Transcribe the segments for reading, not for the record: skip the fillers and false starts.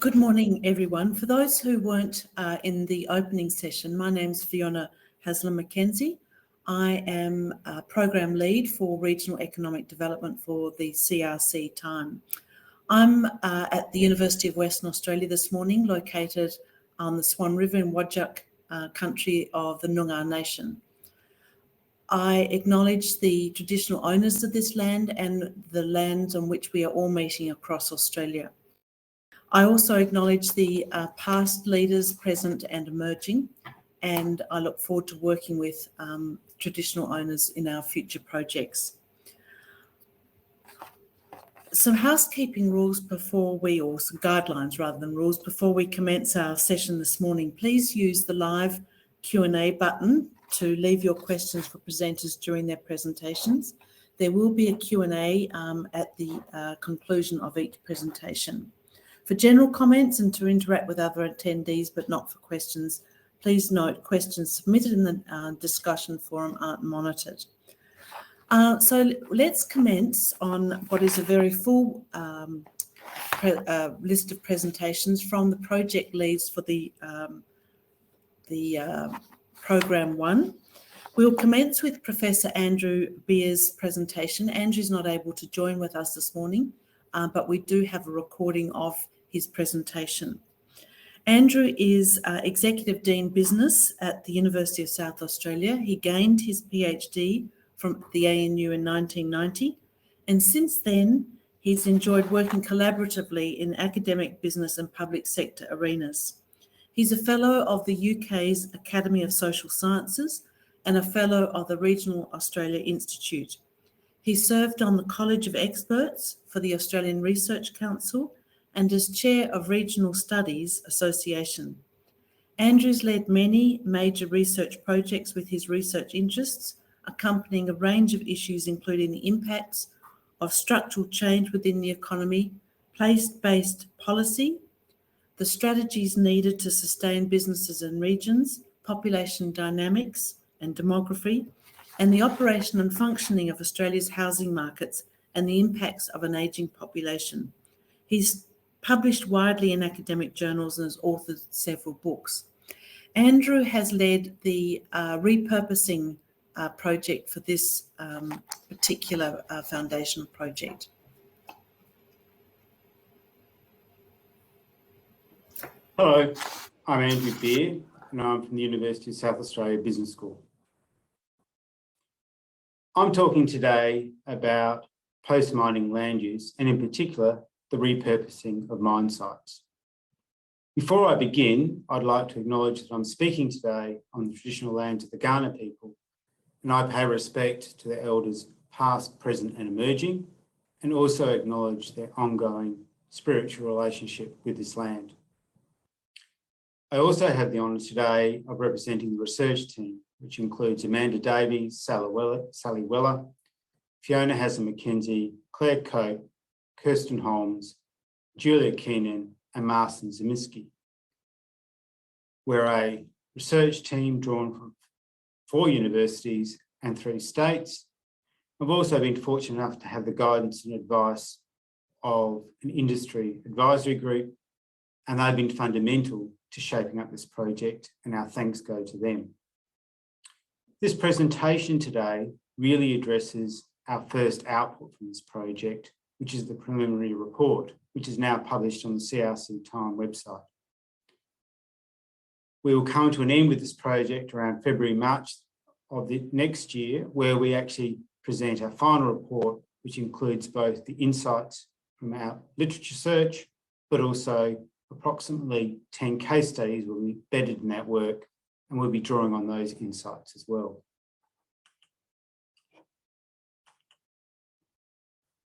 Good morning, everyone. For those who weren't in the opening session, my name's Fiona Haslam McKenzie. I am a Program Lead for Regional Economic Development for the CRC Time. I'm at the University of Western Australia this morning, located on the Swan River in Whadjuk country of the Noongar Nation. I acknowledge the traditional owners of this land and the lands on which we are all meeting across Australia. I also acknowledge the past leaders, present and emerging, and I look forward to working with traditional owners in our future projects. Some housekeeping rules before or some guidelines rather than rules, before we commence our session this morning. Please use the live Q&A button to leave your questions for presenters during their presentations. There will be a Q&A at the conclusion of each presentation. For general comments and to interact with other attendees, but not for questions, please note questions submitted in the discussion forum aren't monitored. So let's commence on what is a very full list of presentations from the project leads for the Program 1. We'll commence with Professor Andrew Beer's presentation. Andrew's not able to join with us this morning, but we do have a recording of his presentation. Andrew is Executive Dean Business at the University of South Australia. He gained his PhD from the ANU in 1990, and since then he's enjoyed working collaboratively in academic, business and public sector arenas. He's a Fellow of the UK's Academy of Social Sciences and a Fellow of the Regional Australia Institute. He served on the College of Experts for the Australian Research Council and as Chair of Regional Studies Association. Andrew's led many major research projects with his research interests, accompanying a range of issues including the impacts of structural change within the economy, place-based policy, the strategies needed to sustain businesses and regions, population dynamics and demography, and the operation and functioning of Australia's housing markets and the impacts of an ageing population. He's published widely in academic journals and has authored several books. Andrew has led the repurposing project for this particular foundation project. Hello, I'm Andrew Beer and I'm from the University of South Australia Business School. I'm talking today about post-mining land use and in particular the repurposing of mine sites. Before I begin, I'd like to acknowledge that I'm speaking today on the traditional lands of the Gardner people, and I pay respect to the elders past, present and emerging, and also acknowledge their ongoing spiritual relationship with this land. I also have the honour today of representing the research team, which includes Amanda Davies, Sally Weller, Fiona Haslam McKenzie, Claire Cope, Kirsten Holmes, Julia Keenan and Martin Zimiski. We're a research team drawn from 4 universities and 3 states. I've also been fortunate enough to have the guidance and advice of an industry advisory group, and they've been fundamental to shaping up this project, and our thanks go to them. This presentation today really addresses our first output from this project, which is the preliminary report, which is now published on the CRC Time website. We will come to an end with this project around February, March of the next year, where we actually present our final report, which includes both the insights from our literature search, but also approximately 10 case studies will be embedded in that work, and we'll be drawing on those insights as well.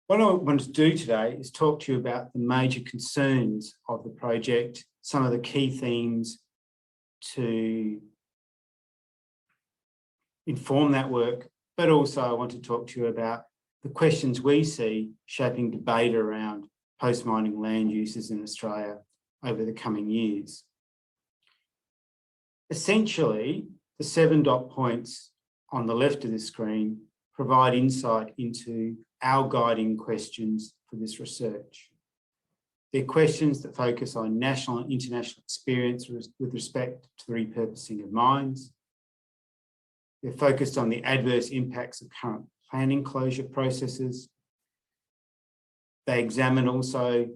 What I want to do today is talk to you about the major concerns of the project, some of the key themes to inform that work, but also I want to talk to you about the questions we see shaping debate around post-mining land uses in Australia over the coming years. Essentially, the 7 dot points on the left of the screen provide insight into our guiding questions for this research. They're questions that focus on national and international experience with respect to the repurposing of mines. They're focused on the adverse impacts of current planning closure processes. They examine also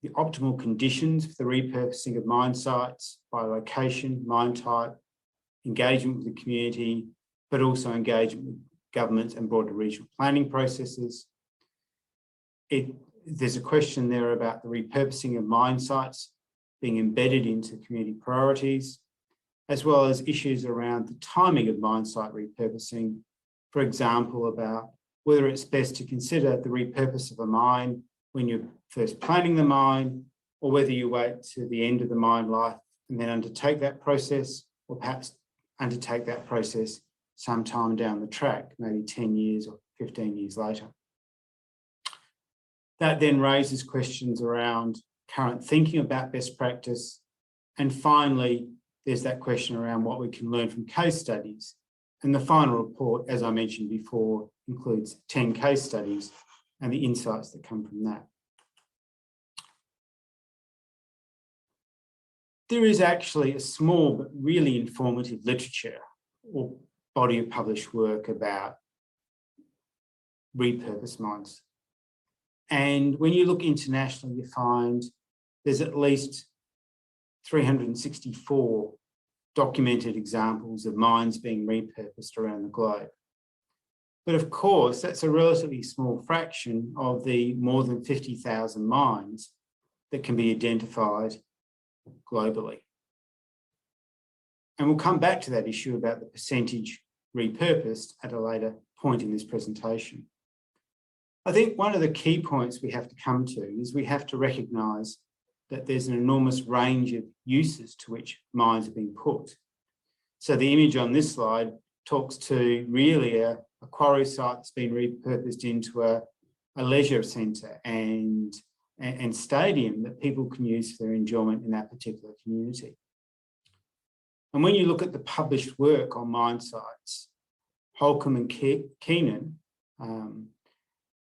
the optimal conditions for the repurposing of mine sites by location, mine type, engagement with the community, but also engagement with governments and broader regional planning processes. There's a question there about the repurposing of mine sites being embedded into community priorities, as well as issues around the timing of mine site repurposing. For example, about whether it's best to consider the repurpose of a mine when you're first planning the mine, or whether you wait to the end of the mine life and then undertake that process, or perhaps undertake that process sometime down the track, maybe 10 years or 15 years later. That then raises questions around current thinking about best practice. And finally, there's that question around what we can learn from case studies. And the final report, as I mentioned before, includes 10 case studies and the insights that come from that. There is actually a small but really informative literature or body of published work about repurposed mines. And when you look internationally, you find there's at least 364 documented examples of mines being repurposed around the globe. But of course, that's a relatively small fraction of the more than 50,000 mines that can be identified globally. And we'll come back to that issue about the percentage repurposed at a later point in this presentation. I think one of the key points we have to come to is we have to recognise that there's an enormous range of uses to which mines are being put. So the image on this slide talks to really a quarry site that's been repurposed into a leisure centre and stadium that people can use for their enjoyment in that particular community. And when you look at the published work on mine sites, Holcomb and Keenan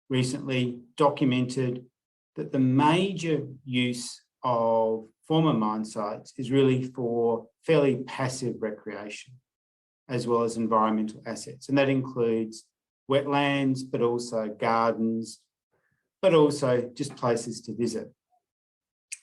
recently documented that the major use of former mine sites is really for fairly passive recreation, as well as environmental assets. And that includes wetlands, but also gardens, but also just places to visit.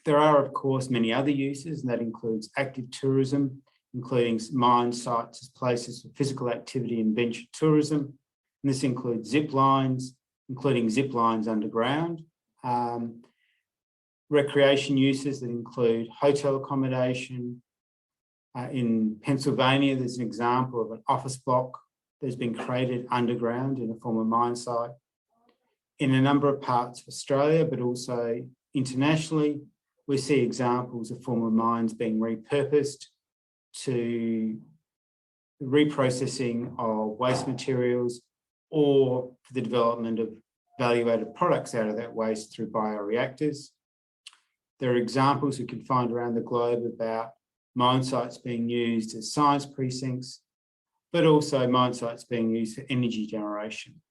There are, of course, many other uses, and that includes active tourism, including mine sites as places for physical activity and venture tourism. And this includes zip lines, including zip lines underground, recreation uses that include hotel accommodation. In Pennsylvania, there's an example of an office block that's been created underground in a former mine site. In a number of parts of Australia, but also internationally, we see examples of former mines being repurposed to reprocessing of waste materials or for the development of value-added products out of that waste through bioreactors. There are examples we can find around the globe about mine sites being used as science precincts, but also mine sites being used for energy generation,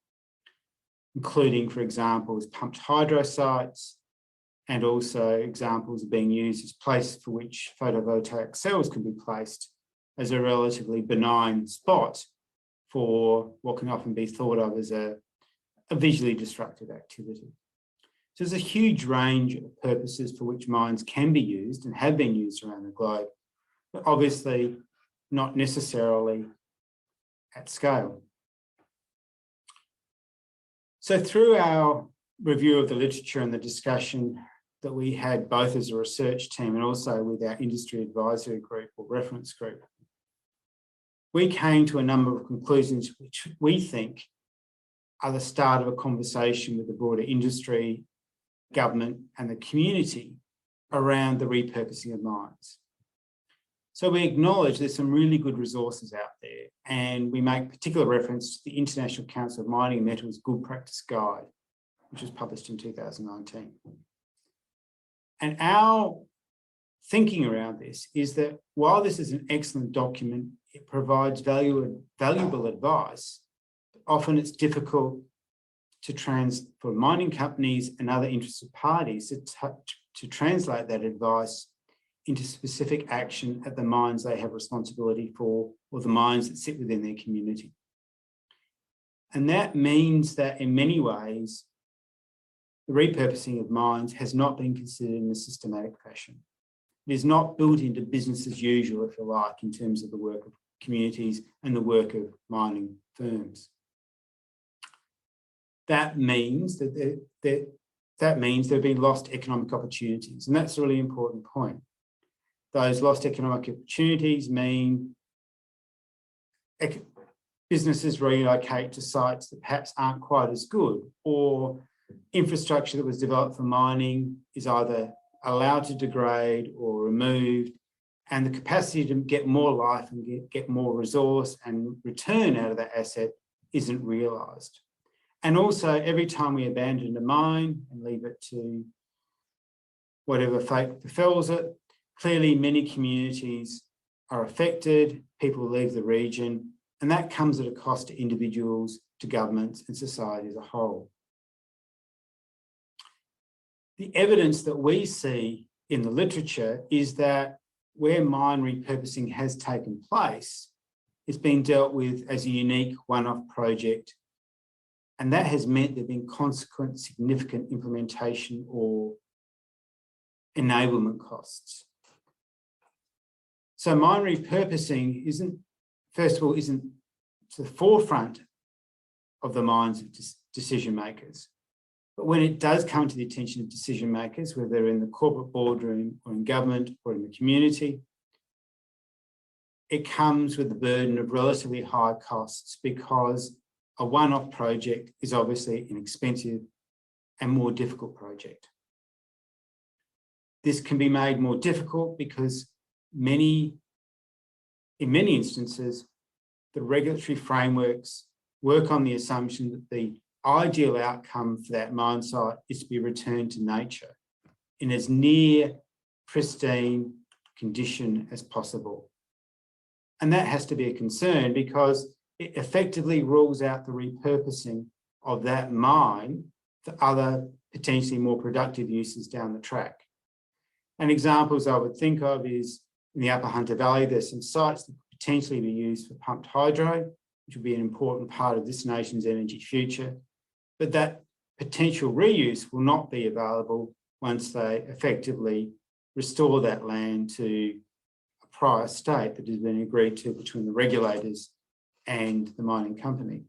including, for example, as pumped hydro sites, and also examples of being used as places for which photovoltaic cells can be placed as a relatively benign spot for what can often be thought of as a visually destructive activity. So there's a huge range of purposes for which mines can be used and have been used around the globe, but obviously not necessarily at scale. So through our review of the literature and the discussion that we had both as a research team and also with our industry advisory group or reference group, we came to a number of conclusions which we think are the start of a conversation with the broader industry, government and the community around the repurposing of mines. So we acknowledge there's some really good resources out there, and we make particular reference to the International Council of Mining and Metals Good Practice Guide, which was published in 2019. And our thinking around this is that while this is an excellent document, it provides valuable advice. Often it's difficult for mining companies and other interested parties to translate that advice into specific action at the mines they have responsibility for, or the mines that sit within their community. And that means that in many ways, the repurposing of mines has not been considered in a systematic fashion. It is not built into business as usual, if you like, in terms of the work of communities and the work of mining firms. That means that there have been lost economic opportunities, and that's a really important point. Those lost economic opportunities mean businesses relocate to sites that perhaps aren't quite as good, or infrastructure that was developed for mining is either allowed to degrade or removed, and the capacity to get more life and get more resource and return out of that asset isn't realised. And also, every time we abandon a mine and leave it to whatever fate befalls it, clearly many communities are affected, people leave the region, and that comes at a cost to individuals, to governments and society as a whole. The evidence that we see in the literature is that where mine repurposing has taken place, it's been dealt with as a unique one-off project, and that has meant there have been consequent significant implementation or enablement costs. So mine repurposing isn't to the forefront of the minds of decision makers. But when it does come to the attention of decision makers, whether they're in the corporate boardroom or in government or in the community, it comes with the burden of relatively high costs, because a one-off project is obviously an expensive and more difficult project. This can be made more difficult because in many instances, the regulatory frameworks work on the assumption that the ideal outcome for that mine site is to be returned to nature in as near pristine condition as possible. And that has to be a concern, because it effectively rules out the repurposing of that mine for other potentially more productive uses down the track. And examples I would think of is in the Upper Hunter Valley, there's some sites that could potentially be used for pumped hydro, which will be an important part of this nation's energy future. But that potential reuse will not be available once they effectively restore that land to a prior state that has been agreed to between the regulators and the mining company.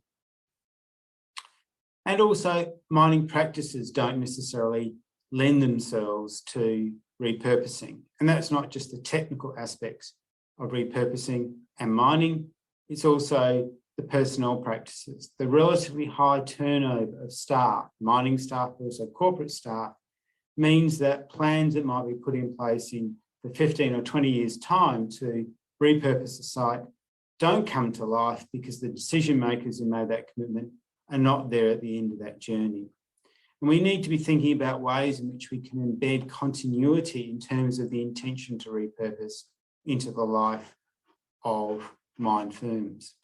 And also, mining practices don't necessarily lend themselves to repurposing. And that's not just the technical aspects of repurposing and mining, it's also the personnel practices. The relatively high turnover of staff, mining staff, but also corporate staff, means that plans that might be put in place in the 15 or 20 years' time to repurpose the site don't come to life because the decision makers who made that commitment are not there at the end of that journey. And we need to be thinking about ways in which we can embed continuity in terms of the intention to repurpose into the life of mine firms.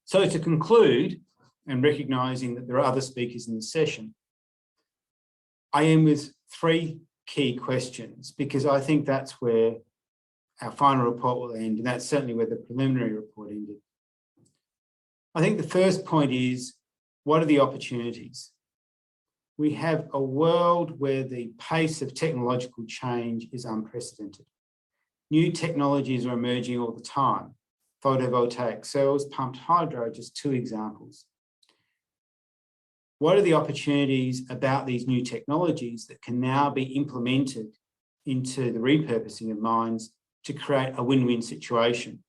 So to conclude, and recognising that there are other speakers in the session, I end with three key questions, because I think that's where our final report will end, and that's certainly where the preliminary report ended. I think the first point is, what are the opportunities? We have a world where the pace of technological change is unprecedented. New technologies are emerging all the time. Photovoltaic cells, pumped hydro, just two examples. What are the opportunities about these new technologies that can now be implemented into the repurposing of mines to create a win-win situation,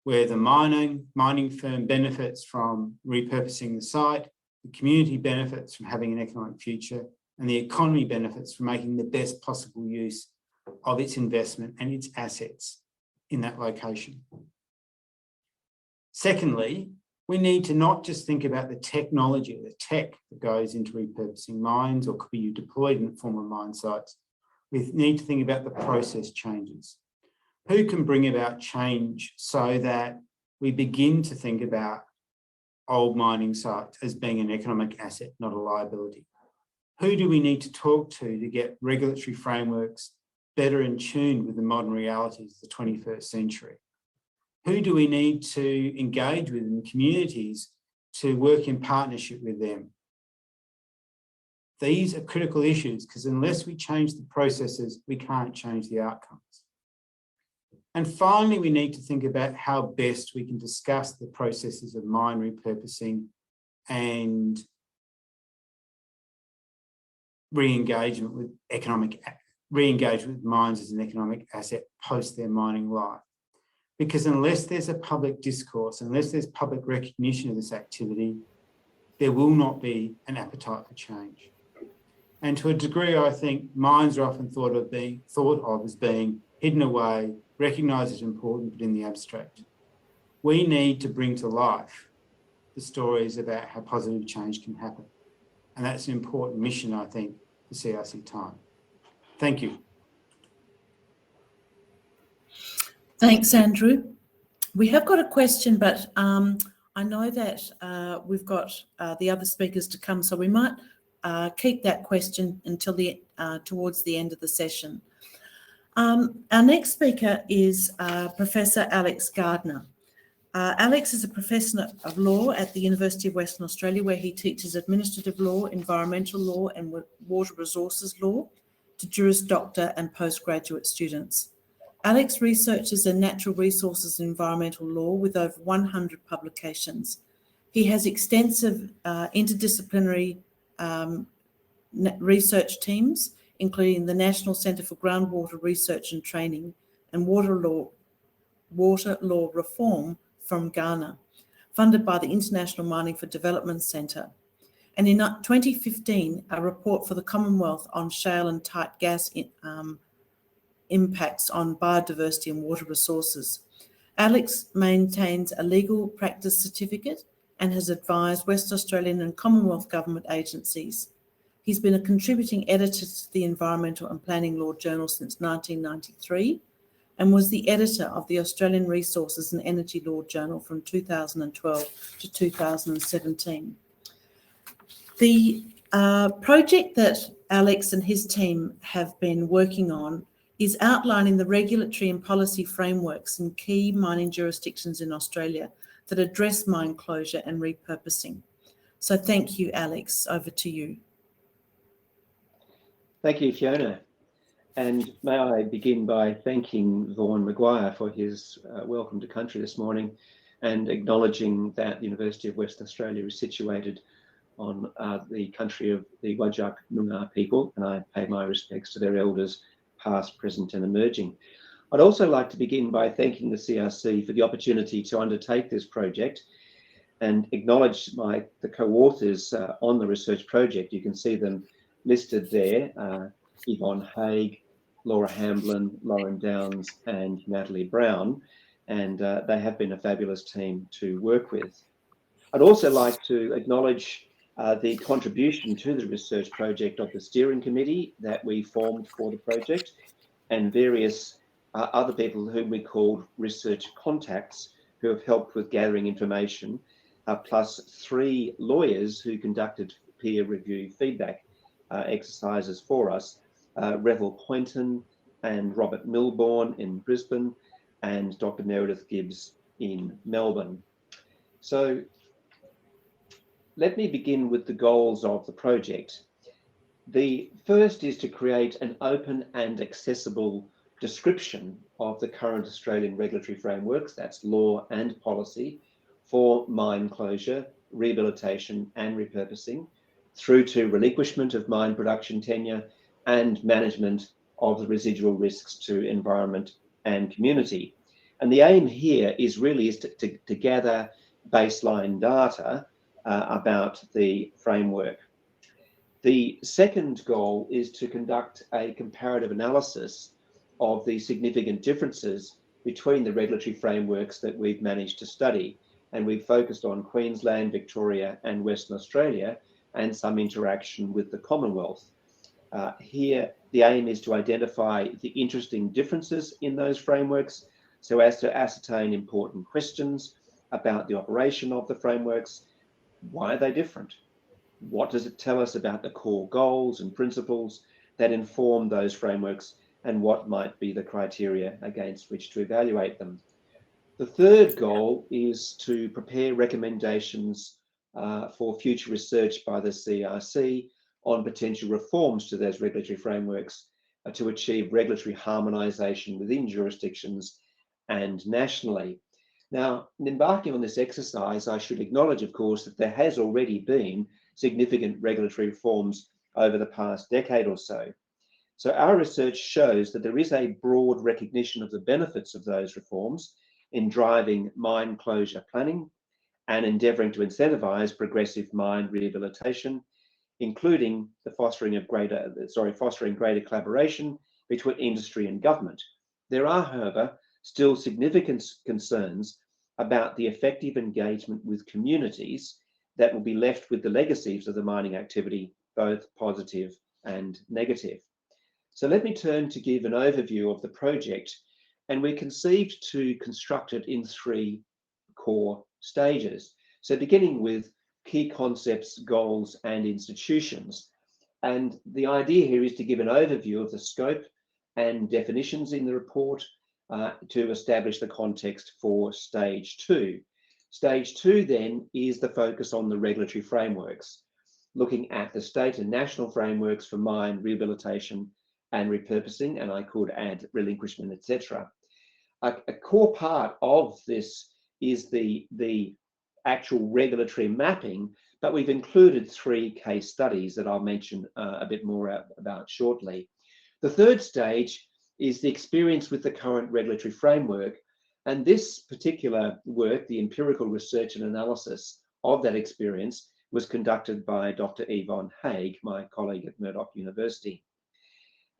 where the mining firm benefits from repurposing the site, the community benefits from having an economic future, and the economy benefits from making the best possible use of its investment and its assets in that location. Secondly, we need to not just think about the technology, the tech that goes into repurposing mines or could be deployed in the form of mine sites. We need to think about the process changes. Who can bring about change so that we begin to think about old mining sites as being an economic asset, not a liability? Who do we need to talk to get regulatory frameworks better in tune with the modern realities of the 21st century? Who do we need to engage with in communities to work in partnership with them? These are critical issues because unless we change the processes, we can't change the outcomes. And finally, we need to think about how best we can discuss the processes of mine repurposing and re-engagement with mines as an economic asset post their mining life. Because unless there's a public discourse, unless there's public recognition of this activity, there will not be an appetite for change. And to a degree, I think mines are often thought of as being hidden away, recognised as important, but in the abstract. We need to bring to life the stories about how positive change can happen. And that's an important mission, I think, for CRC time. Thank you. Thanks, Andrew. We have got a question, but I know that we've got the other speakers to come, so we might keep that question until towards the end of the session. Our next speaker is Professor Alex Gardner. Alex is a professor of law at the University of Western Australia, where he teaches administrative law, environmental law and water resources law to Juris Doctor and postgraduate students. Alex researches in natural resources and environmental law with over 100 publications. He has extensive interdisciplinary research teams, including the National Centre for Groundwater Research and Training and Water Law Reform from Ghana, funded by the International Mining for Development Centre. And in 2015, a report for the Commonwealth on shale and tight gas impacts on biodiversity and water resources. Alex maintains a legal practice certificate and has advised West Australian and Commonwealth government agencies. He's been a contributing editor to the Environmental and Planning Law Journal since 1993 and was the editor of the Australian Resources and Energy Law Journal from 2012 to 2017. The project that Alex and his team have been working on is outlining the regulatory and policy frameworks in key mining jurisdictions in Australia that address mine closure and repurposing. So thank you, Alex. Over to you. Thank you, Fiona. And may I begin by thanking Vaughan Maguire for his welcome to country this morning and acknowledging that the University of Western Australia is situated on the country of the Whadjuk Noongar people, and I pay my respects to their elders, past, present and emerging. I'd also like to begin by thanking the CRC for the opportunity to undertake this project and acknowledge the co-authors on the research project. You can see them listed there, Yvonne Haig, Laura Hamblin, Lauren Downs and Natalie Brown, and they have been a fabulous team to work with. I'd also like to acknowledge the contribution to the research project of the steering committee that we formed for the project and various other people whom we called research contacts who have helped with gathering information, plus 3 lawyers who conducted peer review feedback exercises for us, Revel Poynton and Robert Milbourne in Brisbane and Dr. Meredith Gibbs in Melbourne. So let me begin with the goals of the project. The first is to create an open and accessible description of the current Australian regulatory frameworks, that's law and policy, for mine closure, rehabilitation and repurposing, through to relinquishment of mine production tenure and management of the residual risks to environment and community. And the aim here is really to gather baseline data about the framework. The second goal is to conduct a comparative analysis of the significant differences between the regulatory frameworks that we've managed to study. And we've focused on Queensland, Victoria and Western Australia and some interaction with the Commonwealth. Here, the aim is to identify the interesting differences in those frameworks so as to ascertain important questions about the operation of the frameworks. Why are they different? What does it tell us about the core goals and principles that inform those frameworks, and what might be the criteria against which to evaluate them? The third goal is to prepare recommendations for future research by the CRC on potential reforms to those regulatory frameworks to achieve regulatory harmonisation within jurisdictions and nationally. Now, in embarking on this exercise, I should acknowledge, of course, that there has already been significant regulatory reforms over the past decade or so. So our research shows that there is a broad recognition of the benefits of those reforms in driving mine closure planning and endeavouring to incentivise progressive mine rehabilitation, including the fostering greater collaboration between industry and government. There are, however, still significant concerns about the effective engagement with communities that will be left with the legacies of the mining activity, both positive and negative. So let me turn to give an overview of the project, and we're conceived to construct it in 3 core stages. So beginning with key concepts, goals, and institutions. And the idea here is to give an overview of the scope and definitions in the report to establish the context for stage 2. Stage 2 then is the focus on the regulatory frameworks, looking at the state and national frameworks for mine rehabilitation and repurposing, and I could add relinquishment, etc. A core part of this is the actual regulatory mapping, but we've included 3 case studies that I'll mention a bit more about shortly. The third stage is the experience with the current regulatory framework, and this particular work, the empirical research and analysis of that experience, was conducted by Dr. Yvonne Haig, my colleague at Murdoch University.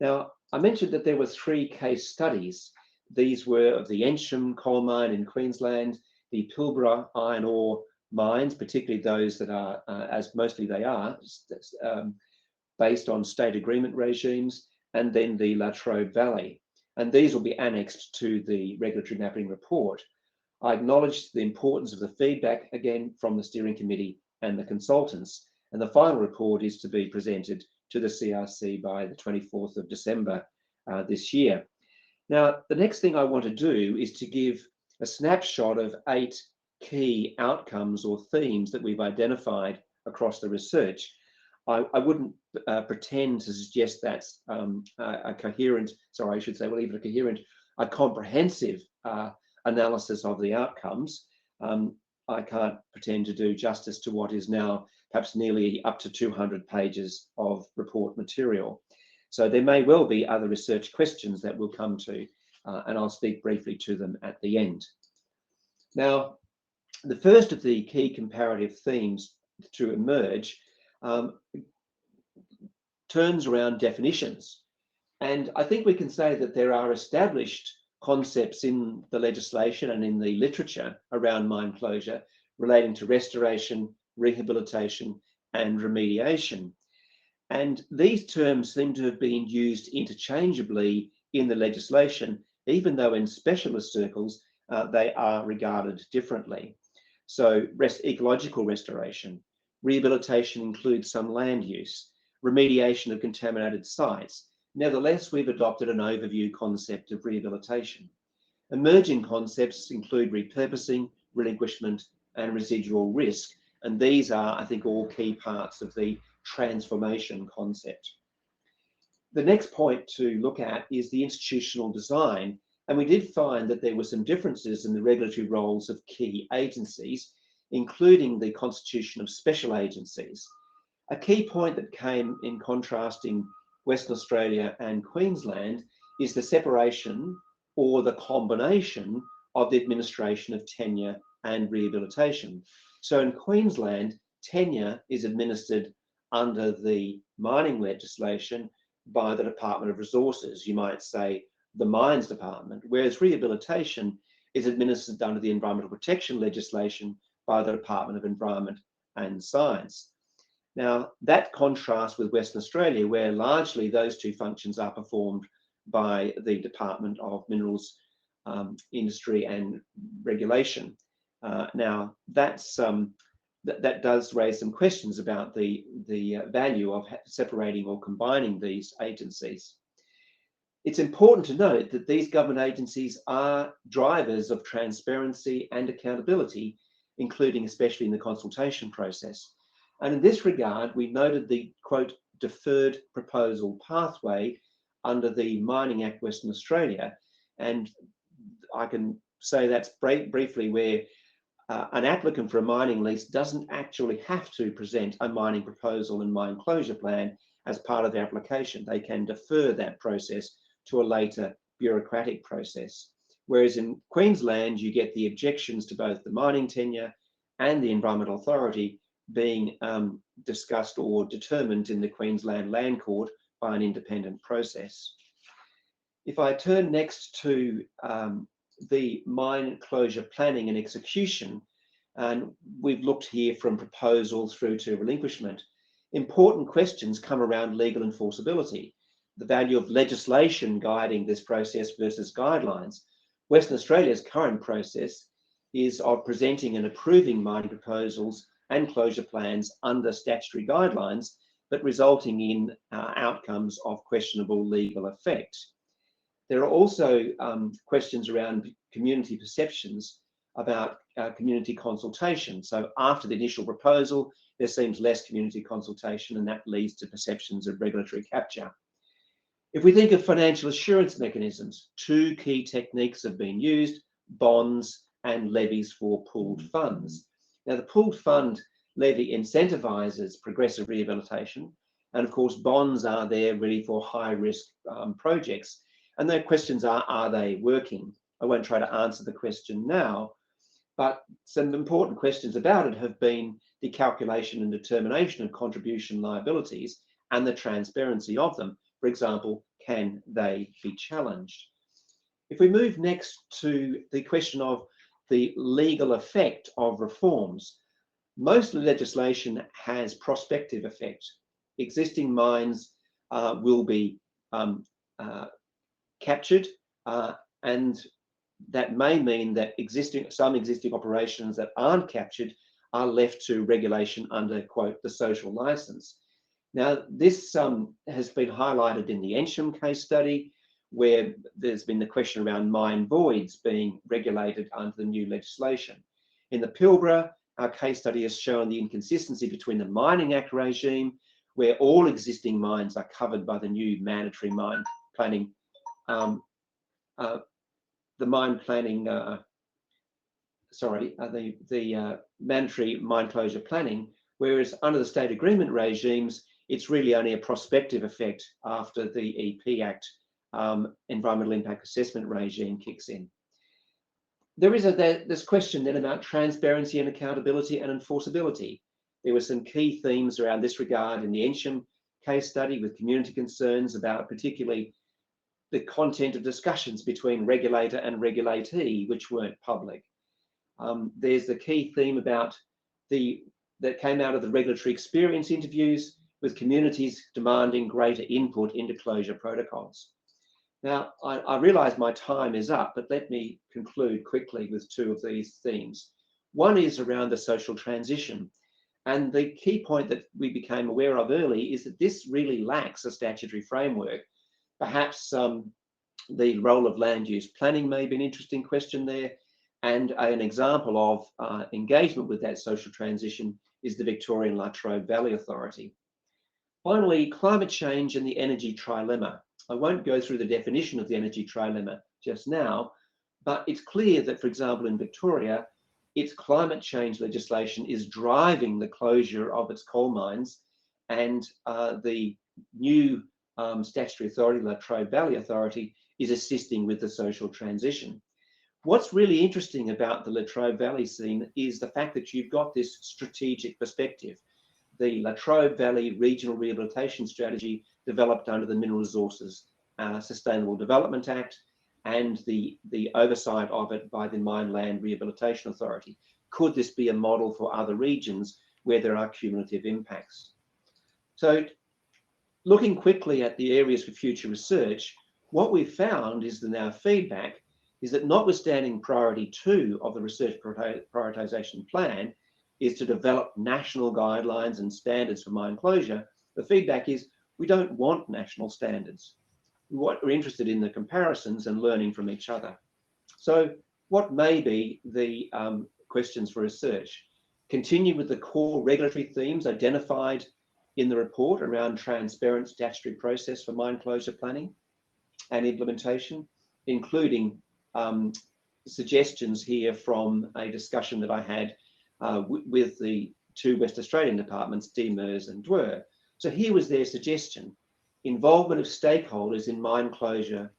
Now, I mentioned that there were 3 case studies. These were of the Ensham coal mine in Queensland, the Pilbara iron ore mines, particularly those that are, as mostly they are, based on state agreement regimes, and then the La Trobe Valley. And these will be annexed to the regulatory mapping report. I acknowledge the importance of the feedback, again, from the steering committee and the consultants. And the final report is to be presented to the CRC by the 24th of December this year. Now, the next thing I want to do is to give a snapshot of 8 key outcomes or themes that we've identified across the research. I wouldn't pretend to suggest that's a comprehensive analysis of the outcomes. I can't pretend to do justice to what is now perhaps nearly up to 200 pages of report material. So there may well be other research questions that we'll come to, and I'll speak briefly to them at the end. Now, the first of the key comparative themes to emerge turns around definitions. And I think we can say that there are established concepts in the legislation and in the literature around mine closure relating to restoration, rehabilitation, and remediation. And these terms seem to have been used interchangeably in the legislation, even though in specialist circles they are regarded differently. So ecological restoration, rehabilitation includes some land use, remediation of contaminated sites. Nevertheless, we've adopted an overview concept of rehabilitation. Emerging concepts include repurposing, relinquishment, and residual risk. And these are, I think, all key parts of the transformation concept. The next point to look at is the institutional design. And we did find that there were some differences in the regulatory roles of key agencies, including the constitution of special agencies. A key point that came in contrasting Western Australia and Queensland is the separation or the combination of the administration of tenure and rehabilitation. So in Queensland, tenure is administered under the mining legislation by the Department of Resources, you might say the Mines Department, whereas rehabilitation is administered under the environmental protection legislation by the Department of Environment and Science. Now, that contrasts with Western Australia, where largely those 2 functions are performed by the Department of Minerals, Industry and Regulation. Now, that's that does raise some questions about the value of separating or combining these agencies. It's important to note that these government agencies are drivers of transparency and accountability, including especially in the consultation process. And in this regard, we noted the, quote, deferred proposal pathway under the Mining Act Western Australia. And I can say that's briefly where an applicant for a mining lease doesn't actually have to present a mining proposal and mine closure plan as part of the application. They can defer that process to a later bureaucratic process. Whereas in Queensland, you get the objections to both the mining tenure and the Environmental Authority being discussed or determined in the Queensland Land Court by an independent process. If I turn next to the mine closure planning and execution, and we've looked here from proposal through to relinquishment, important questions come around legal enforceability, the value of legislation guiding this process versus guidelines. Western Australia's current process is of presenting and approving mining proposals and closure plans under statutory guidelines, but resulting in outcomes of questionable legal effect. There are also questions around community perceptions about community consultation. So after the initial proposal, there seems less community consultation, and that leads to perceptions of regulatory capture. If we think of financial assurance mechanisms, two key techniques have been used: bonds and levies for pooled funds. Now, the pooled fund levy incentivizes progressive rehabilitation, and of course, bonds are there really for high-risk projects. And their questions are they working? I won't try to answer the question now, but some important questions about it have been the calculation and determination of contribution liabilities and the transparency of them. For example, can they be challenged? If we move next to the question of the legal effect of reforms, most legislation has prospective effect. Existing mines will be captured, and that may mean that some existing operations that aren't captured are left to regulation under, quote, the social license. Now, this has been highlighted in the Ensham case study, where there's been the question around mine voids being regulated under the new legislation. In the Pilbara, our case study has shown the inconsistency between the Mining Act regime, where all existing mines are covered by the new mandatory mine planning, mandatory mine closure planning, whereas under the state agreement regimes, it's really only a prospective effect after the EP Act environmental impact assessment regime kicks in. There is this question then about transparency and accountability and enforceability. There were some key themes around this regard in the Ensham case study, with community concerns about particularly the content of discussions between regulator and regulatee, which weren't public. There's the key theme about that came out of the regulatory experience interviews, with communities demanding greater input into closure protocols. Now, I realise my time is up, but let me conclude quickly with two of these themes. One is around the social transition. And the key point that we became aware of early is that this really lacks a statutory framework. Perhaps the role of land use planning may be an interesting question there. And an example of engagement with that social transition is the Victorian Latrobe Valley Authority. Finally, climate change and the energy trilemma. I won't go through the definition of the energy trilemma just now, but it's clear that, for example, in Victoria, its climate change legislation is driving the closure of its coal mines, and the new statutory authority, Latrobe Valley Authority, is assisting with the social transition. What's really interesting about the Latrobe Valley scene is the fact that you've got this strategic perspective. The Latrobe Valley Regional Rehabilitation Strategy developed under the Mineral Resources Sustainable Development Act and the oversight of it by the Mine Land Rehabilitation Authority. Could this be a model for other regions where there are cumulative impacts? So, looking quickly at the areas for future research, what we've found is that our feedback is that, notwithstanding priority 2 of the research prioritisation plan, is to develop national guidelines and standards for mine closure, the feedback is we don't want national standards. We're interested in the comparisons and learning from each other. So what may be the questions for research? Continue with the core regulatory themes identified in the report around transparent statutory process for mine closure planning and implementation, including suggestions here from a discussion that I had with the two West Australian departments, DMERS and DWER. So here was their suggestion: involvement of stakeholders in mine closure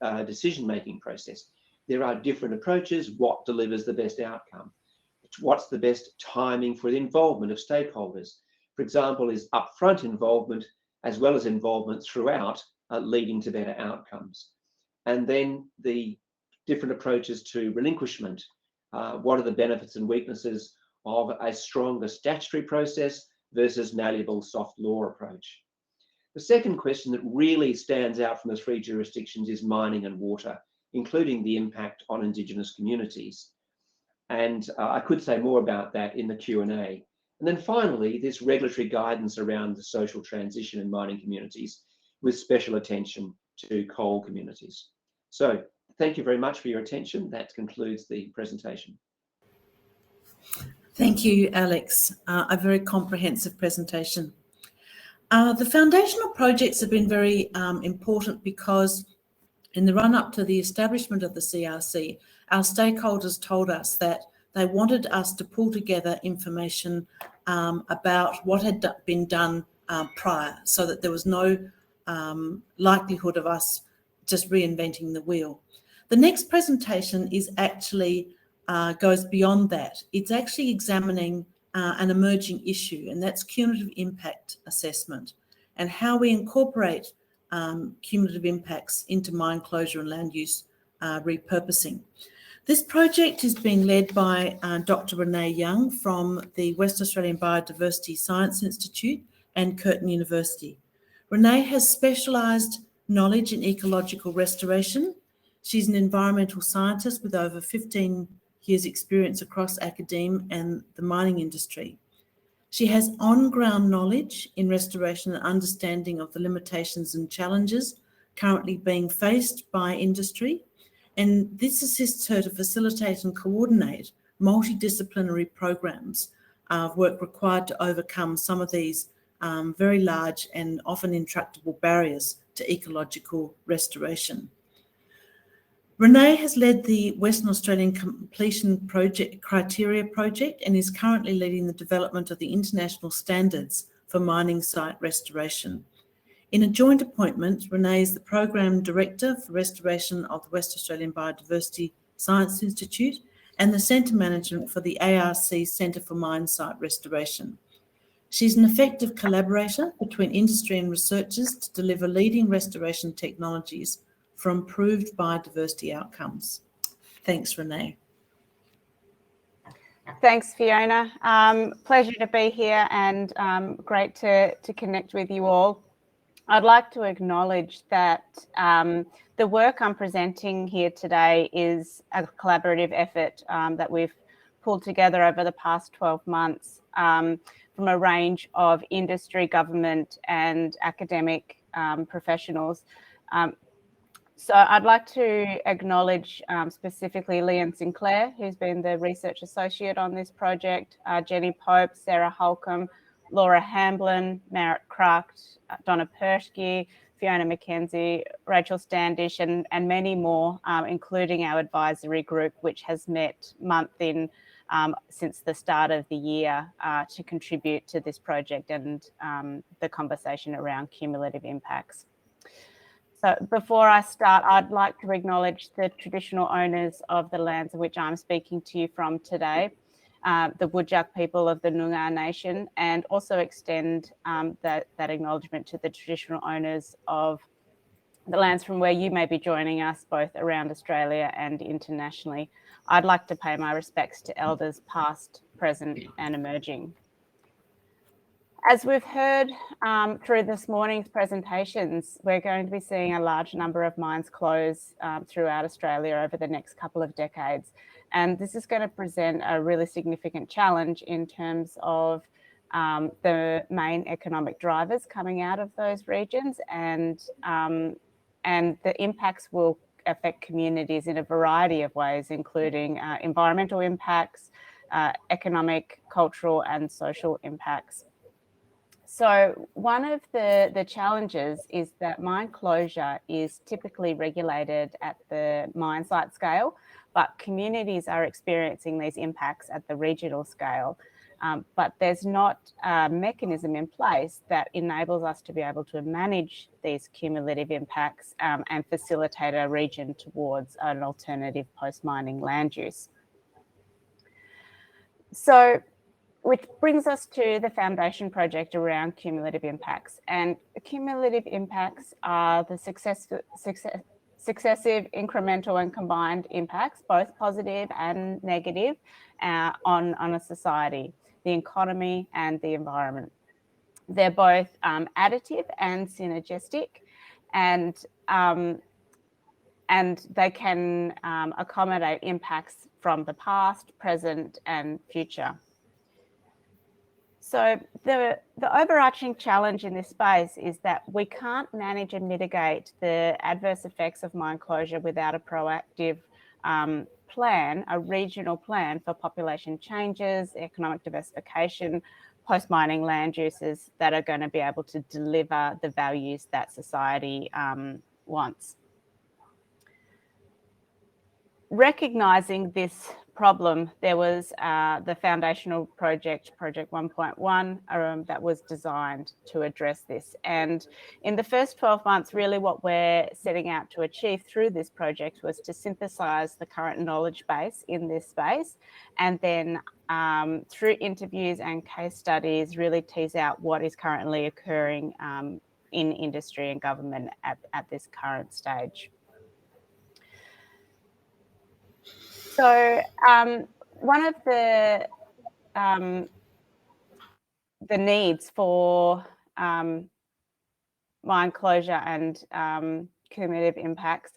decision-making process. There are different approaches. What delivers the best outcome? What's the best timing for the involvement of stakeholders? For example, is upfront involvement as well as involvement throughout leading to better outcomes? And then the different approaches to relinquishment. What are the benefits and weaknesses of a stronger statutory process versus malleable soft law approach? The second question that really stands out from the three jurisdictions is mining and water, including the impact on Indigenous communities. And I could say more about that in the Q&A. And then finally, this regulatory guidance around the social transition in mining communities with special attention to coal communities. So thank you very much for your attention. That concludes the presentation. Thank you, Alex. A very comprehensive presentation. The foundational projects have been very important because in the run-up to the establishment of the CRC, our stakeholders told us that they wanted us to pull together information about what had been done prior, so that there was no likelihood of us just reinventing the wheel. The next presentation is actually goes beyond that. It's actually examining an emerging issue, and that's cumulative impact assessment and how we incorporate cumulative impacts into mine closure and land use repurposing. This project is being led by Dr. Renee Young from the West Australian Biodiversity Science Institute and Curtin University. Renee has specialised knowledge in ecological restoration. She's an environmental scientist with over 15 years' experience across academia and the mining industry. She has on-ground knowledge in restoration and understanding of the limitations and challenges currently being faced by industry, and this assists her to facilitate and coordinate multidisciplinary programs of work required to overcome some of these very large and often intractable barriers to ecological restoration. Renee has led the Western Australian Completion Project Criteria Project and is currently leading the development of the international standards for mining site restoration. In a joint appointment, Renee is the Program Director for Restoration of the West Australian Biodiversity Science Institute and the Centre Management for the ARC Centre for Mine Site Restoration. She's an effective collaborator between industry and researchers to deliver leading restoration technologies for improved biodiversity outcomes. Thanks, Renee. Thanks, Fiona. Pleasure to be here and great to connect with you all. I'd like to acknowledge that the work I'm presenting here today is a collaborative effort that we've pulled together over the past 12 months from a range of industry, government and academic professionals. So I'd like to acknowledge specifically Leanne Sinclair, who's been the research associate on this project, Jenny Pope, Sarah Holcomb, Laura Hamblin, Merritt Craft, Donna Pershke, Fiona McKenzie, Rachel Standish, and many more, including our advisory group, which has met month in since the start of the year to contribute to this project and the conversation around cumulative impacts. So before I start, I'd like to acknowledge the traditional owners of the lands of which I'm speaking to you from today, the Whadjuk people of the Noongar Nation, and also extend that acknowledgement to the traditional owners of the lands from where you may be joining us, both around Australia and internationally. I'd like to pay my respects to elders past, present and emerging. As we've heard through this morning's presentations, we're going to be seeing a large number of mines close throughout Australia over the next couple of decades. And this is going to present a really significant challenge in terms of the main economic drivers coming out of those regions, and the impacts will affect communities in a variety of ways, including environmental impacts, economic, cultural, and social impacts. So one of the challenges is that mine closure is typically regulated at the mine site scale, but communities are experiencing these impacts at the regional scale. But there's not a mechanism in place that enables us to be able to manage these cumulative impacts and facilitate a region towards an alternative post-mining land use. So, which brings us to the foundation project around cumulative impacts. And cumulative impacts are the successive, incremental and combined impacts, both positive and negative, on a society, the economy and the environment. They're both additive and synergistic, and they can accommodate impacts from the past, present, and future. So the overarching challenge in this space is that we can't manage and mitigate the adverse effects of mine closure without a proactive plan, a regional plan for population changes, economic diversification, post-mining land uses that are going to be able to deliver the values that society wants. Recognising this problem, there was the foundational project, Project 1.1, that was designed to address this. And in the first 12 months, really what we're setting out to achieve through this project was to synthesise the current knowledge base in this space, and then through interviews and case studies, really tease out what is currently occurring in industry and government at this current stage. So one of the needs for mine closure and cumulative impacts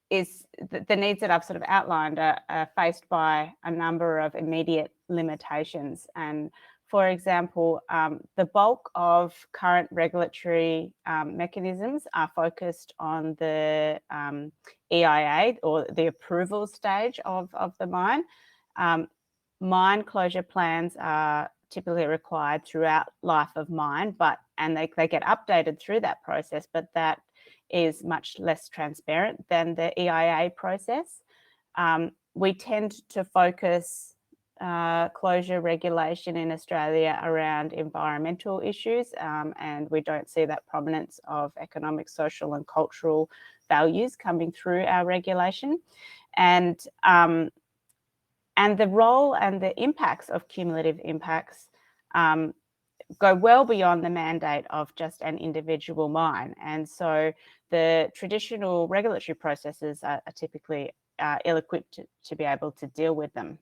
is the needs that I've sort of outlined are faced by a number of immediate limitations. And for example, the bulk of current regulatory mechanisms are focused on the EIA, or the approval stage of the mine. Mine closure plans are typically required throughout life of mine, and they get updated through that process, but that is much less transparent than the EIA process. We tend to focus closure regulation in Australia around environmental issues, and we don't see that prominence of economic, social and cultural values coming through our regulation. And the role and the impacts of cumulative impacts go well beyond the mandate of just an individual mine. And so the traditional regulatory processes are typically ill-equipped to be able to deal with them.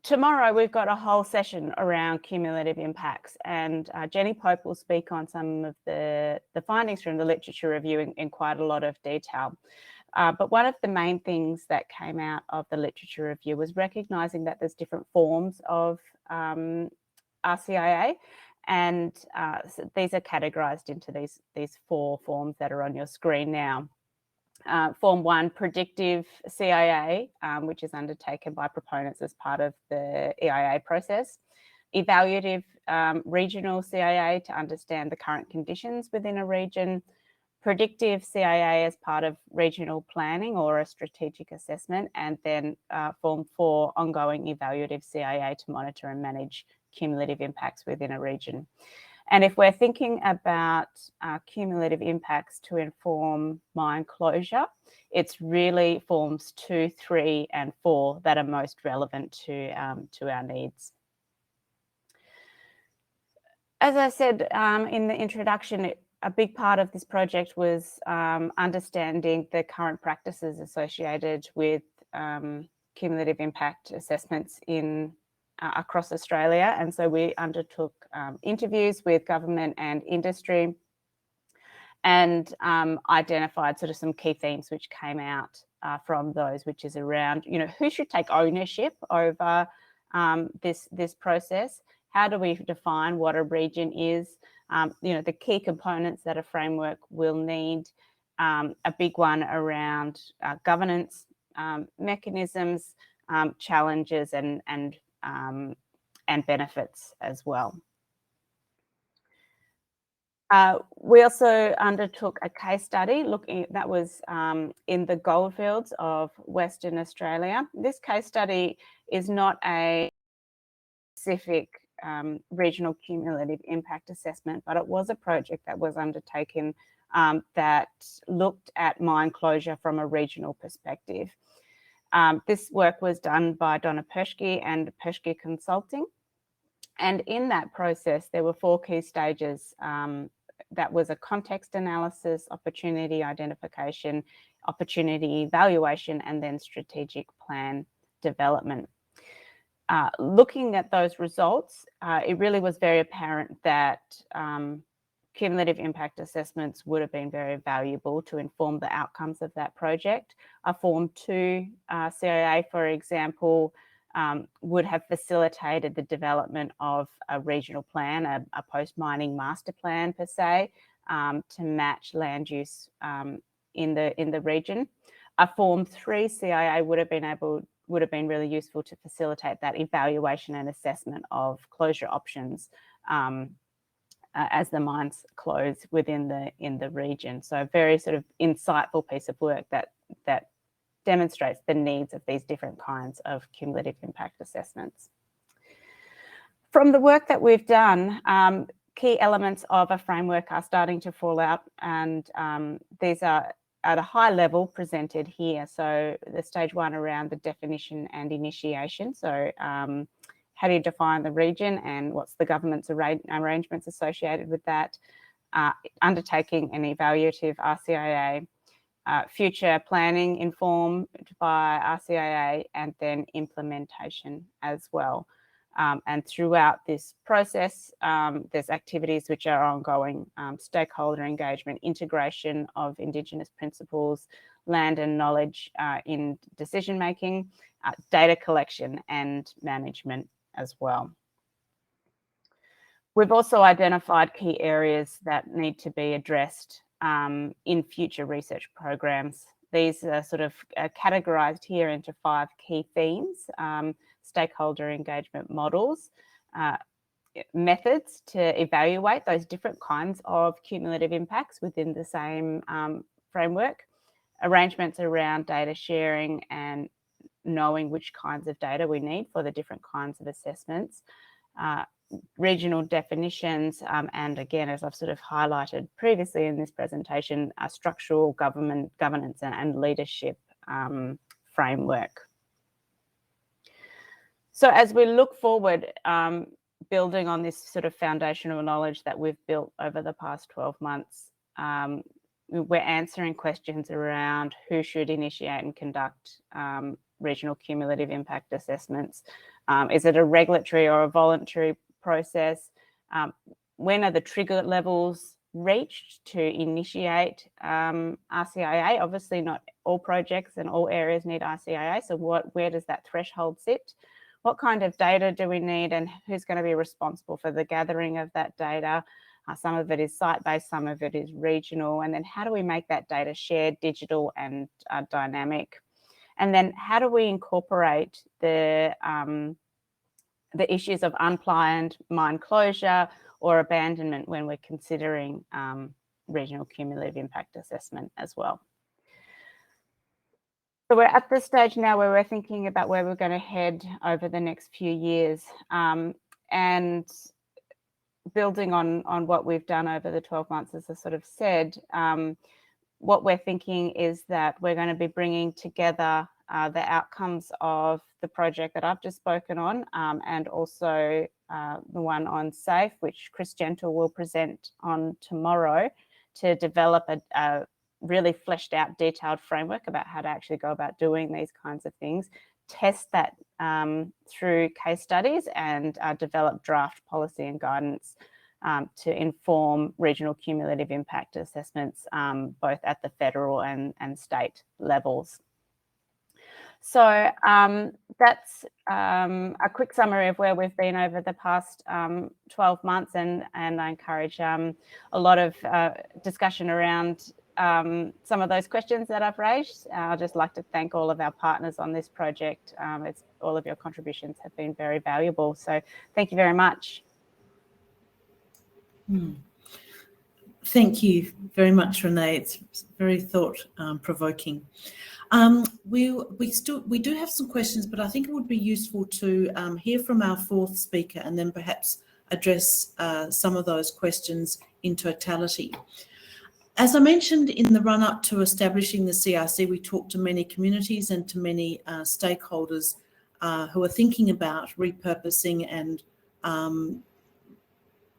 Tomorrow, we've got a whole session around cumulative impacts, and Jenny Pope will speak on some of the findings from the literature review in quite a lot of detail. But one of the main things that came out of the literature review was recognising that there's different forms of RCIA, and so these are categorised into these four forms that are on your screen now. Form 1, predictive CIA, which is undertaken by proponents as part of the EIA process. Evaluative regional CIA to understand the current conditions within a region. Predictive CIA as part of regional planning or a strategic assessment. And then Form 4, ongoing evaluative CIA to monitor and manage cumulative impacts within a region. And if we're thinking about cumulative impacts to inform mine closure, it's really forms 2, 3, and 4 that are most relevant to our needs. As I said in the introduction, a big part of this project was understanding the current practices associated with cumulative impact assessments in across Australia. And so we undertook interviews with government and industry and identified sort of some key themes which came out from those, which is around, who should take ownership over this process? How do we define what a region is? The key components that a framework will need, a big one around governance mechanisms, challenges and benefits as well. We also undertook a case study that was in the goldfields of Western Australia. This case study is not a specific regional cumulative impact assessment, but it was a project that was undertaken that looked at mine closure from a regional perspective. This work was done by Donna Perschke and Perschke Consulting. And in that process, there were 4 key stages. That was a context analysis, opportunity identification, opportunity evaluation, and then strategic plan development. Looking at those results, it really was very apparent that cumulative impact assessments would have been very valuable to inform the outcomes of that project. A Form 2 CIA, for example, would have facilitated the development of a regional plan, a post-mining master plan per se, to match land use in the region. A Form 3 CIA would have been really useful to facilitate that evaluation and assessment of closure options as the mines close within the region. So a very sort of insightful piece of work that demonstrates the needs of these different kinds of cumulative impact assessments. From the work that we've done, key elements of a framework are starting to fall out, and these are at a high level presented here. So the stage 1 around the definition and initiation. So how do you define the region and what's the government's arrangements associated with that? Undertaking an evaluative RCIA, future planning informed by RCIA, and then implementation as well. And throughout this process, there's activities which are ongoing: stakeholder engagement, integration of Indigenous principles, land and knowledge in decision making, data collection and management as well. We've also identified key areas that need to be addressed in future research programs. These are sort of categorized here into 5 key themes: stakeholder engagement models, methods to evaluate those different kinds of cumulative impacts within the same framework, arrangements around data sharing and knowing which kinds of data we need for the different kinds of assessments, regional definitions, and again, as I've sort of highlighted previously in this presentation, a structural governance and leadership framework. So as we look forward, building on this sort of foundational knowledge that we've built over the past 12 months, we're answering questions around who should initiate and conduct regional cumulative impact assessments. Is it a regulatory or a voluntary process? When are the trigger levels reached to initiate RCIA? Obviously not all projects and all areas need RCIA, so where does that threshold sit? What kind of data do we need, and who's going to be responsible for the gathering of that data? Some of it is site-based, some of it is regional, and then how do we make that data shared, digital and dynamic? And then how do we incorporate the issues of unplanned mine closure or abandonment when we're considering regional cumulative impact assessment as well? So we're at the stage now where we're thinking about where we're going to head over the next few years, and building on what we've done over the 12 months, as I sort of said, what we're thinking is that we're going to be bringing together the outcomes of the project that I've just spoken on, and also the one on SAFE, which Chris Gentle will present on tomorrow, to develop a really fleshed out, detailed framework about how to actually go about doing these kinds of things, test that through case studies and develop draft policy and guidance to inform regional cumulative impact assessments, both at the federal and state levels. So that's a quick summary of where we've been over the past 12 months, and I encourage a lot of discussion around some of those questions that I've raised. I'd just like to thank all of our partners on this project. All of your contributions have been very valuable, so thank you very much. Thank you very much, Renee. It's very thought-provoking. We do have some questions, but I think it would be useful to hear from our fourth speaker and then perhaps address some of those questions in totality. As I mentioned in the run-up to establishing the CRC, we talked to many communities and to many stakeholders who are thinking about repurposing and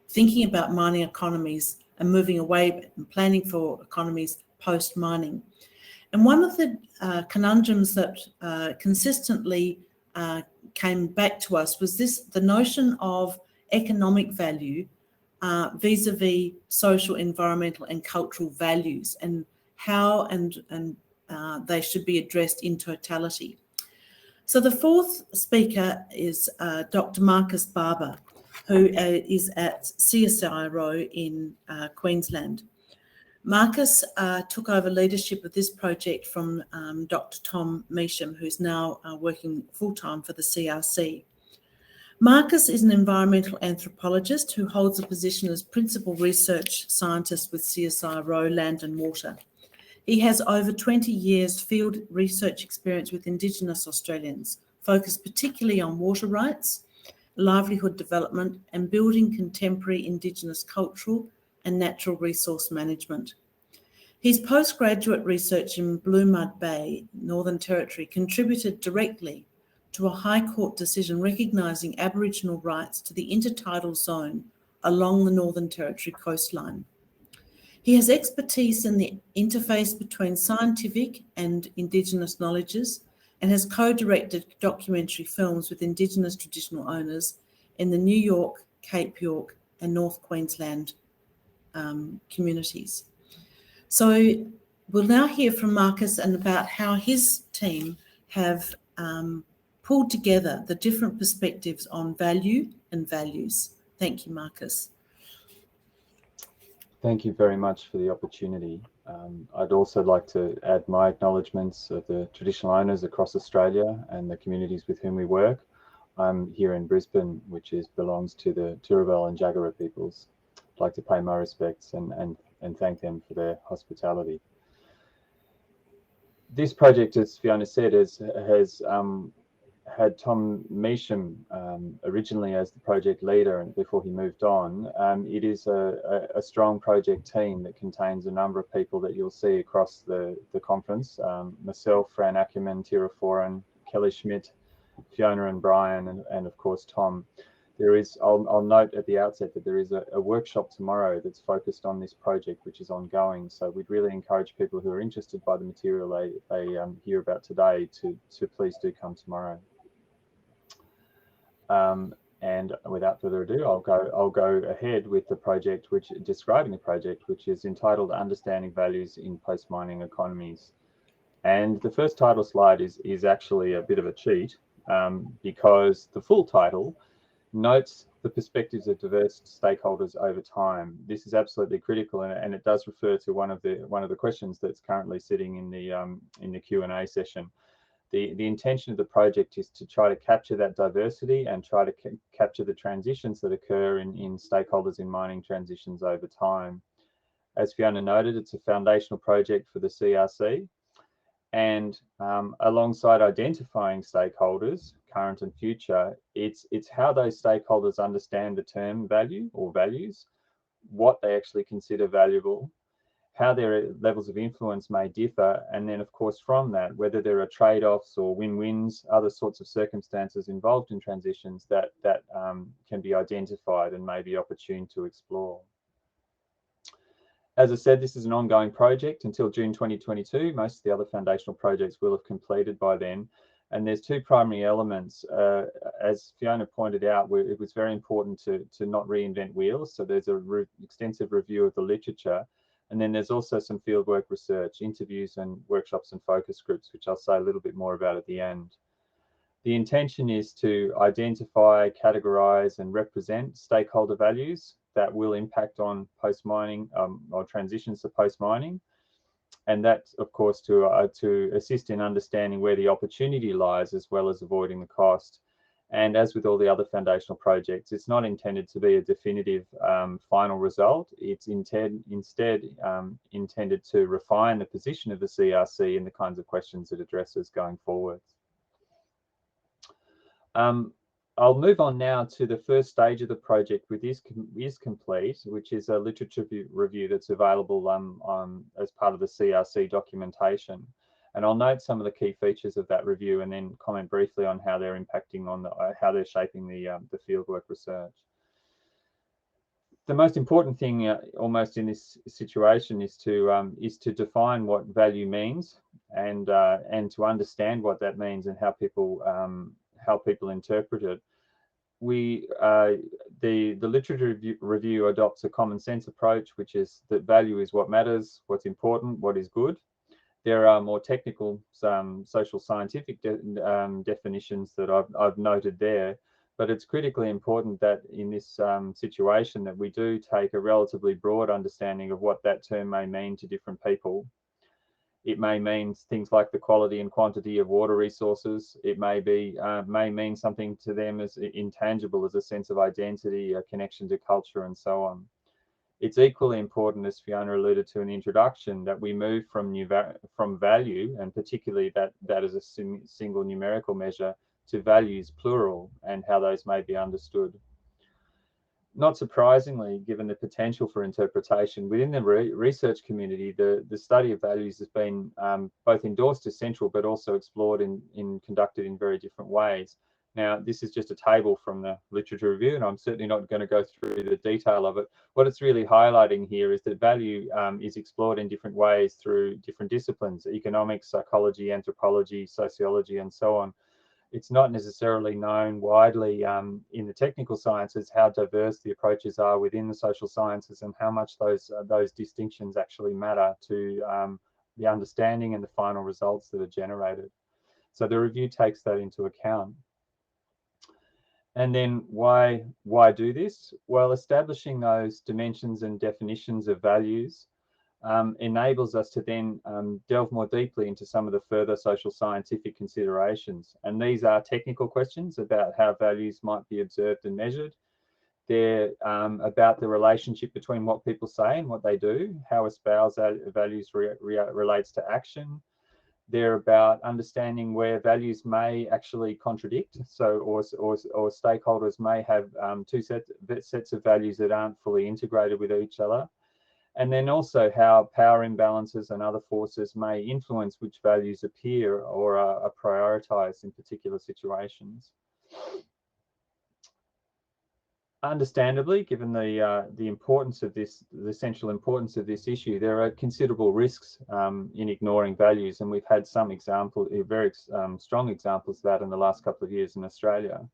thinking about mining economies and moving away and planning for economies post-mining. And one of the conundrums that consistently came back to us was the notion of economic value vis-a-vis social, environmental and cultural values, and how they should be addressed in totality. So the fourth speaker is Dr. Marcus Barber, who is at CSIRO in Queensland. Marcus took over leadership of this project from Dr. Tom Measham, who's now working full-time for the CRC. Marcus is an environmental anthropologist who holds a position as principal research scientist with CSIRO Land and Water. He has over 20 years field research experience with Indigenous Australians, focused particularly on water rights, livelihood development, and building contemporary Indigenous cultural and natural resource management. His postgraduate research in Blue Mud Bay, Northern Territory, contributed directly to a High Court decision recognising Aboriginal rights to the intertidal zone along the Northern Territory coastline. He has expertise in the interface between scientific and Indigenous knowledges and has co-directed documentary films with Indigenous traditional owners in the New York, Cape York and North Queensland communities. So we'll now hear from Marcus and about how his team have pulled together the different perspectives on value and values. Thank you, Marcus. Thank you very much for the opportunity. I'd also like to add my acknowledgements of the traditional owners across Australia and the communities with whom we work. I'm here in Brisbane, which belongs to the Turrbal and Jagera peoples. I'd like to pay my respects and thank them for their hospitality. This project, as Fiona said, has had Tom Measham originally as the project leader, and before he moved on. It is a strong project team that contains a number of people that you'll see across the conference. Myself, Fran Ackerman, Tira Foran, Kelly Schmidt, Fiona and Brian, and of course Tom. There is, I'll note at the outset that there is a workshop tomorrow that's focused on this project, which is ongoing. So we'd really encourage people who are interested by the material they hear about today to please do come tomorrow. And without further ado, I'll go ahead with the project, describing the project, which is entitled Understanding Values in Post-Mining Economies. And the first title slide is actually a bit of a cheat, because the full title notes the perspectives of diverse stakeholders over time. This is absolutely critical, and it does refer to one of the questions that's currently sitting in the Q&A session. The intention of the project is to try to capture that diversity and try to capture the transitions that occur in stakeholders in mining transitions over time. As Fiona noted, it's a foundational project for the CRC, and alongside identifying stakeholders, current and future, it's how those stakeholders understand the term value or values, what they actually consider valuable, how their levels of influence may differ, and then of course from that, whether there are trade-offs or win-wins, other sorts of circumstances involved in transitions that can be identified and may be opportune to explore. As I said, this is an ongoing project until June 2022. Most of the other foundational projects will have completed by then. And there's two primary elements. As Fiona pointed out, it was very important to not reinvent wheels. So there's an extensive review of the literature. And then there's also some fieldwork research, interviews and workshops and focus groups, which I'll say a little bit more about at the end. The intention is to identify, categorize and represent stakeholder values that will impact on post-mining or transitions to post-mining. And that's, of course, to assist in understanding where the opportunity lies, as well as avoiding the cost. And as with all the other foundational projects, it's not intended to be a definitive final result. It's instead intended to refine the position of the CRC and the kinds of questions it addresses going forward. I'll move on now to the first stage of the project, which is complete, which is a literature review that's available as part of the CRC documentation. And I'll note some of the key features of that review and then comment briefly on how they're impacting on how they're shaping the fieldwork research. The most important thing, almost in this situation, is to define what value means and to understand what that means and how people interpret it. The literature review adopts a common sense approach, which is that value is what matters, what's important, what is good. There are more technical, social scientific definitions that I've noted there, but it's critically important that in this situation that we do take a relatively broad understanding of what that term may mean to different people. It may mean things like the quality and quantity of water resources. It may mean something to them as intangible as a sense of identity, a connection to culture, and so on. It's equally important, as Fiona alluded to in the introduction, that we move from value, and particularly that is a single numerical measure, to values plural and how those may be understood. Not surprisingly, given the potential for interpretation within the research community, the study of values has been both endorsed as central, but also explored and conducted in very different ways. Now, this is just a table from the literature review, and I'm certainly not going to go through the detail of it. What it's really highlighting here is that value is explored in different ways through different disciplines: economics, psychology, anthropology, sociology, and so on. It's not necessarily known widely in the technical sciences how diverse the approaches are within the social sciences and how much those distinctions actually matter to the understanding and the final results that are generated. So the review takes that into account. And then why do this? Well, establishing those dimensions and definitions of values enables us to then delve more deeply into some of the further social scientific considerations. And these are technical questions about how values might be observed and measured. They're about the relationship between what people say and what they do, how espoused values relates to action. They're about understanding where values may actually contradict, or stakeholders may have two sets of values that aren't fully integrated with each other. And then also how power imbalances and other forces may influence which values appear or are prioritized in particular situations. Understandably, given the importance of this, the essential importance of this issue, there are considerable risks in ignoring values, and we've had some very strong examples of that in the last couple of years in Australia.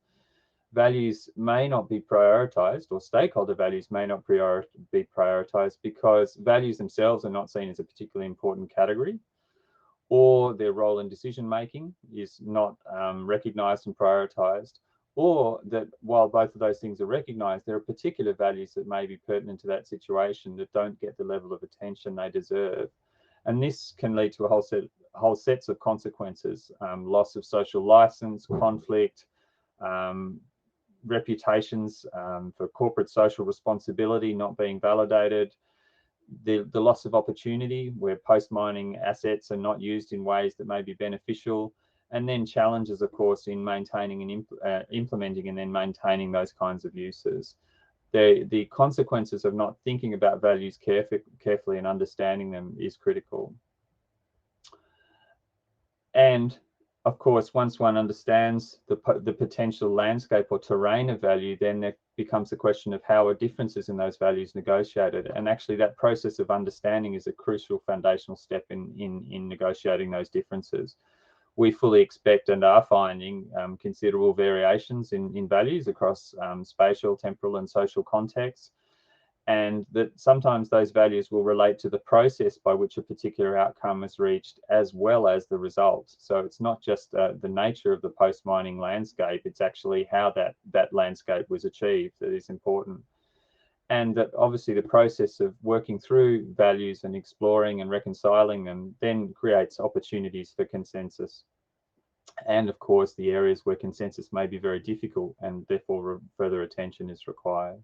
Values may not be prioritized, or stakeholder values may not be prioritized because values themselves are not seen as a particularly important category, or their role in decision making is not recognized and prioritized, or that while both of those things are recognized, there are particular values that may be pertinent to that situation that don't get the level of attention they deserve. And this can lead to whole sets of consequences: loss of social license, conflict, reputations for corporate social responsibility not being validated, the loss of opportunity where post-mining assets are not used in ways that may be beneficial, and then challenges, of course, in maintaining and implementing and then maintaining those kinds of uses. The consequences of not thinking about values carefully and understanding them is critical. And of course, once one understands the potential landscape or terrain of value, then there becomes the question of how are differences in those values negotiated. And actually that process of understanding is a crucial foundational step in negotiating those differences. we fully expect and are finding considerable variations in values across spatial, temporal and social contexts, and that sometimes those values will relate to the process by which a particular outcome is reached as well as the result. So it's not just the nature of the post-mining landscape, it's actually how that landscape was achieved that is important. And that obviously the process of working through values and exploring and reconciling them then creates opportunities for consensus. And of course, the areas where consensus may be very difficult and therefore further attention is required.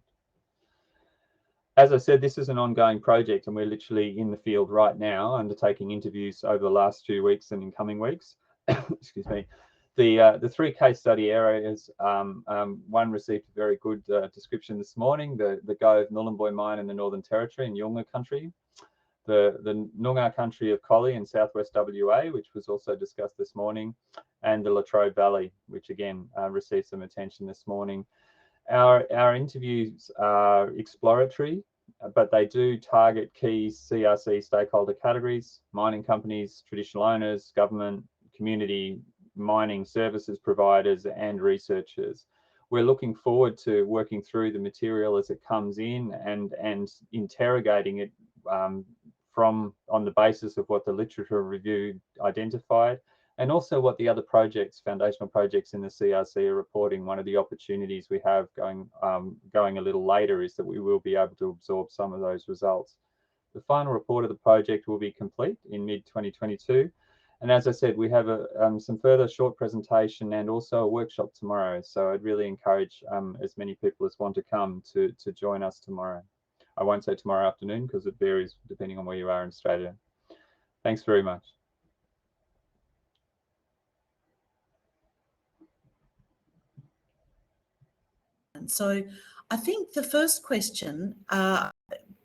As I said, this is an ongoing project and we're literally in the field right now undertaking interviews over the last few weeks and in coming weeks. Excuse me. The three case study areas, one received a very good description this morning, the Gove Nhulunbuy mine in the Northern Territory in Yolngu country, the Noongar country of Collie in southwest WA, which was also discussed this morning, and the Latrobe Valley, which again received some attention this morning. Our interviews are exploratory, but they do target key CRC stakeholder categories: mining companies, traditional owners, government, community, mining services providers and researchers. We're looking forward to working through the material as it comes in and interrogating it on the basis of what the literature review identified, and also what the other projects, foundational projects in the CRC are reporting. One of the opportunities we have going a little later is that we will be able to absorb some of those results. The final report of the project will be complete in mid-2022. And as I said, we have some further short presentation and also a workshop tomorrow. So I'd really encourage as many people as want to come to join us tomorrow. I won't say tomorrow afternoon because it varies depending on where you are in Australia. Thanks very much. So I think the first question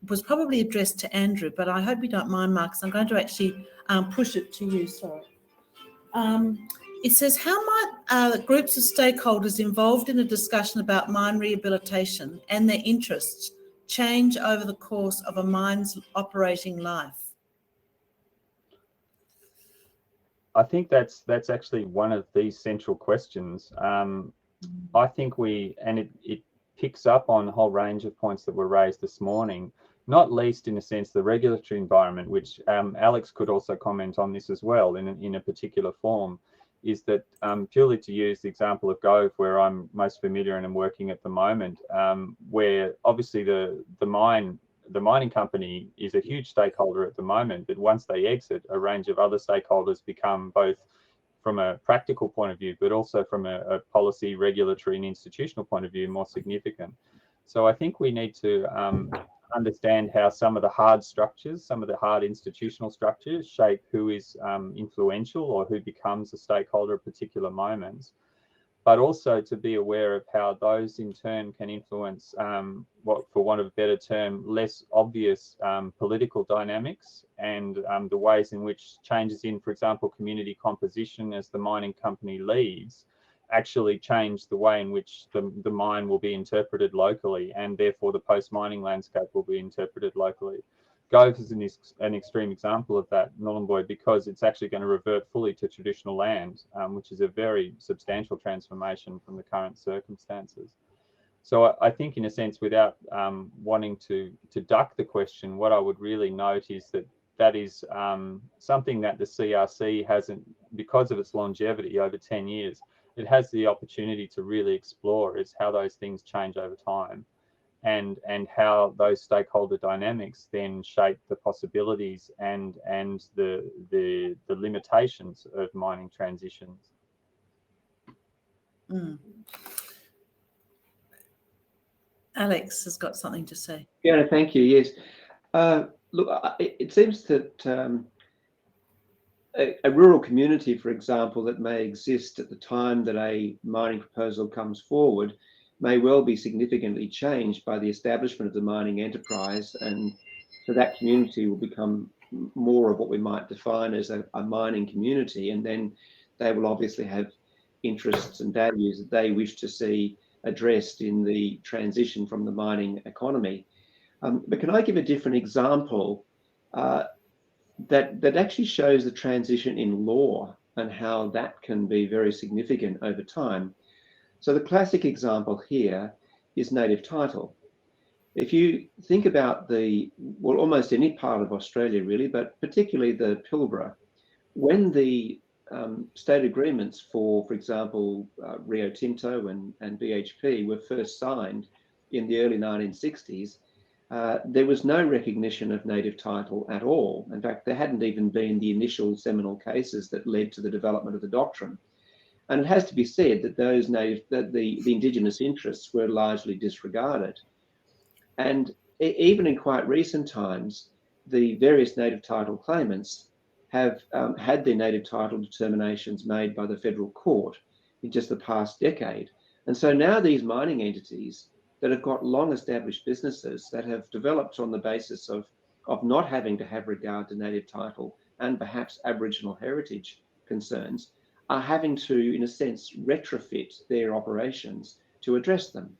was probably addressed to Andrew, but I hope you don't mind, Marcus. I'm going to actually push it to you. Sorry. It says, how might groups of stakeholders involved in a discussion about mine rehabilitation and their interests change over the course of a mine's operating life? I think that's actually one of these central questions. I think it picks up on a whole range of points that were raised this morning, not least in a sense the regulatory environment, which Alex could also comment on this as well in a particular form, is that purely to use the example of Gove, where I'm most familiar and am working at the moment, where obviously the mining company is a huge stakeholder at the moment, but once they exit, a range of other stakeholders become, both from a practical point of view, but also from a policy, regulatory and institutional point of view, more significant. So I think we need to understand how some of the hard structures, some of the hard institutional structures shape who is influential or who becomes a stakeholder at particular moments, but also to be aware of how those in turn can influence what, for want of a better term, less obvious political dynamics and the ways in which changes in, for example, community composition as the mining company leaves actually change the way in which the mine will be interpreted locally, and therefore the post-mining landscape will be interpreted locally. Gove is an extreme example of that, Nhulunbuy, because it's actually going to revert fully to traditional land, which is a very substantial transformation from the current circumstances. So I think, in a sense, without wanting to duck the question, what I would really note is that is something that the CRC hasn't, because of its longevity over 10 years, it has the opportunity to really explore is how those things change over time, and how those stakeholder dynamics then shape the possibilities and the limitations of mining transitions. Alex has got something to say. Yeah, thank you. Yes. Look, it seems that a rural community, for example, that may exist at the time that a mining proposal comes forward may well be significantly changed by the establishment of the mining enterprise, and so that community will become more of what we might define as a mining community, and then they will obviously have interests and values that they wish to see addressed in the transition from the mining economy. But can I give a different example that actually shows the transition in law and how that can be very significant over time. So the classic example here is native title. If you think about almost any part of Australia really, but particularly the Pilbara, when the state agreements for example, Rio Tinto and BHP were first signed in the early 1960s, there was no recognition of native title at all. In fact, there hadn't even been the initial seminal cases that led to the development of the doctrine. And it has to be said that the Indigenous interests were largely disregarded. And even in quite recent times, the various native title claimants have had their native title determinations made by the federal court in just the past decade. And so now these mining entities that have got long established businesses that have developed on the basis of not having to have regard to native title and perhaps Aboriginal heritage concerns are having to, in a sense, retrofit their operations to address them.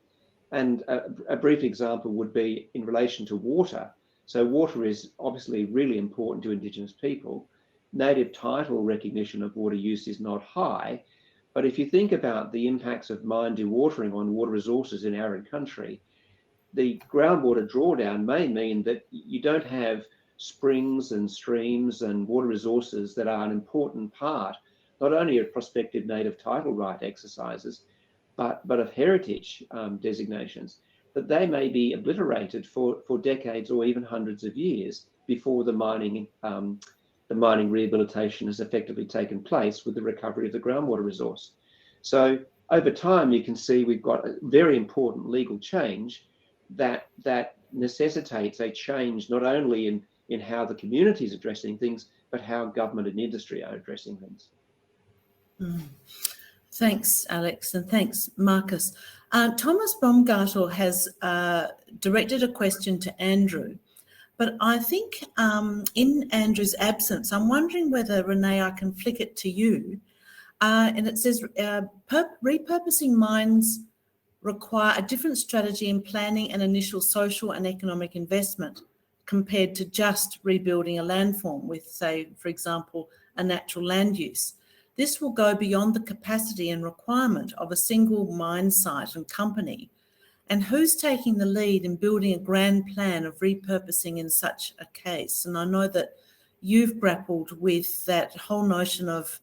And a brief example would be in relation to water. So water is obviously really important to Indigenous people. Native title recognition of water use is not high, but if you think about the impacts of mine dewatering on water resources in arid country, the groundwater drawdown may mean that you don't have springs and streams and water resources that are an important part, not only of prospective native title right exercises, but of heritage designations, that they may be obliterated for decades or even hundreds of years before the mining rehabilitation has effectively taken place with the recovery of the groundwater resource. So over time, you can see we've got a very important legal change that necessitates a change not only in how the community is addressing things, but how government and industry are addressing things. Thanks, Alex, and thanks, Marcus. Thomas Baumgartel has directed a question to Andrew, but I think in Andrew's absence, I'm wondering whether, Renee, I can flick it to you. And it says, repurposing mines require a different strategy in planning and initial social and economic investment compared to just rebuilding a landform with, say, for example, a natural land use. This will go beyond the capacity and requirement of a single mine site and company. And who's taking the lead in building a grand plan of repurposing in such a case? And I know that you've grappled with that whole notion of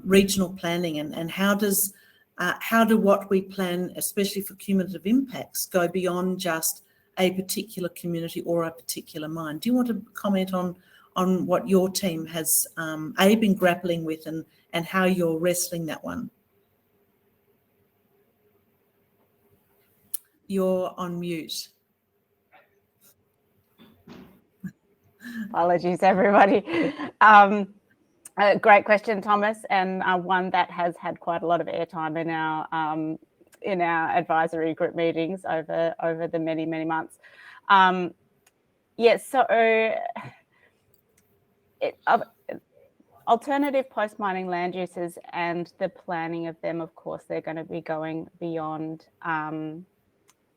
regional planning and how do what we plan, especially for cumulative impacts, go beyond just a particular community or a particular mine? Do you want to comment on what your team has been grappling with and how you're wrestling that one? You're on mute. Apologies, everybody. Great question, Thomas, and one that has had quite a lot of airtime in our advisory group meetings over the many months. Yes, so alternative post-mining land uses and the planning of them, of course, they're going to be going beyond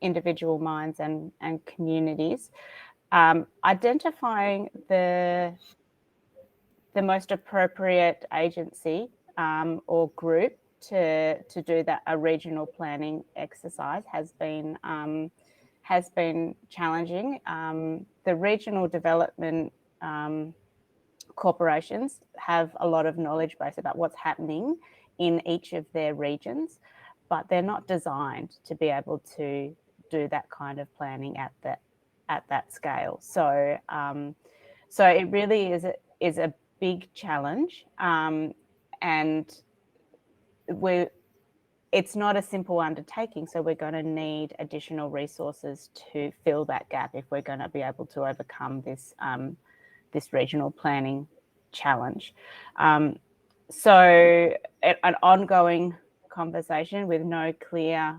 individual mines and communities. Identifying the most appropriate agency or group to do that, a regional planning exercise, has been challenging. The regional development corporations have a lot of knowledge base about what's happening in each of their regions, but they're not designed to be able to do that kind of planning at that scale. So so it really is a big challenge, and it's not a simple undertaking, so we're going to need additional resources to fill that gap if we're going to be able to overcome this this regional planning challenge. So an ongoing conversation with no clear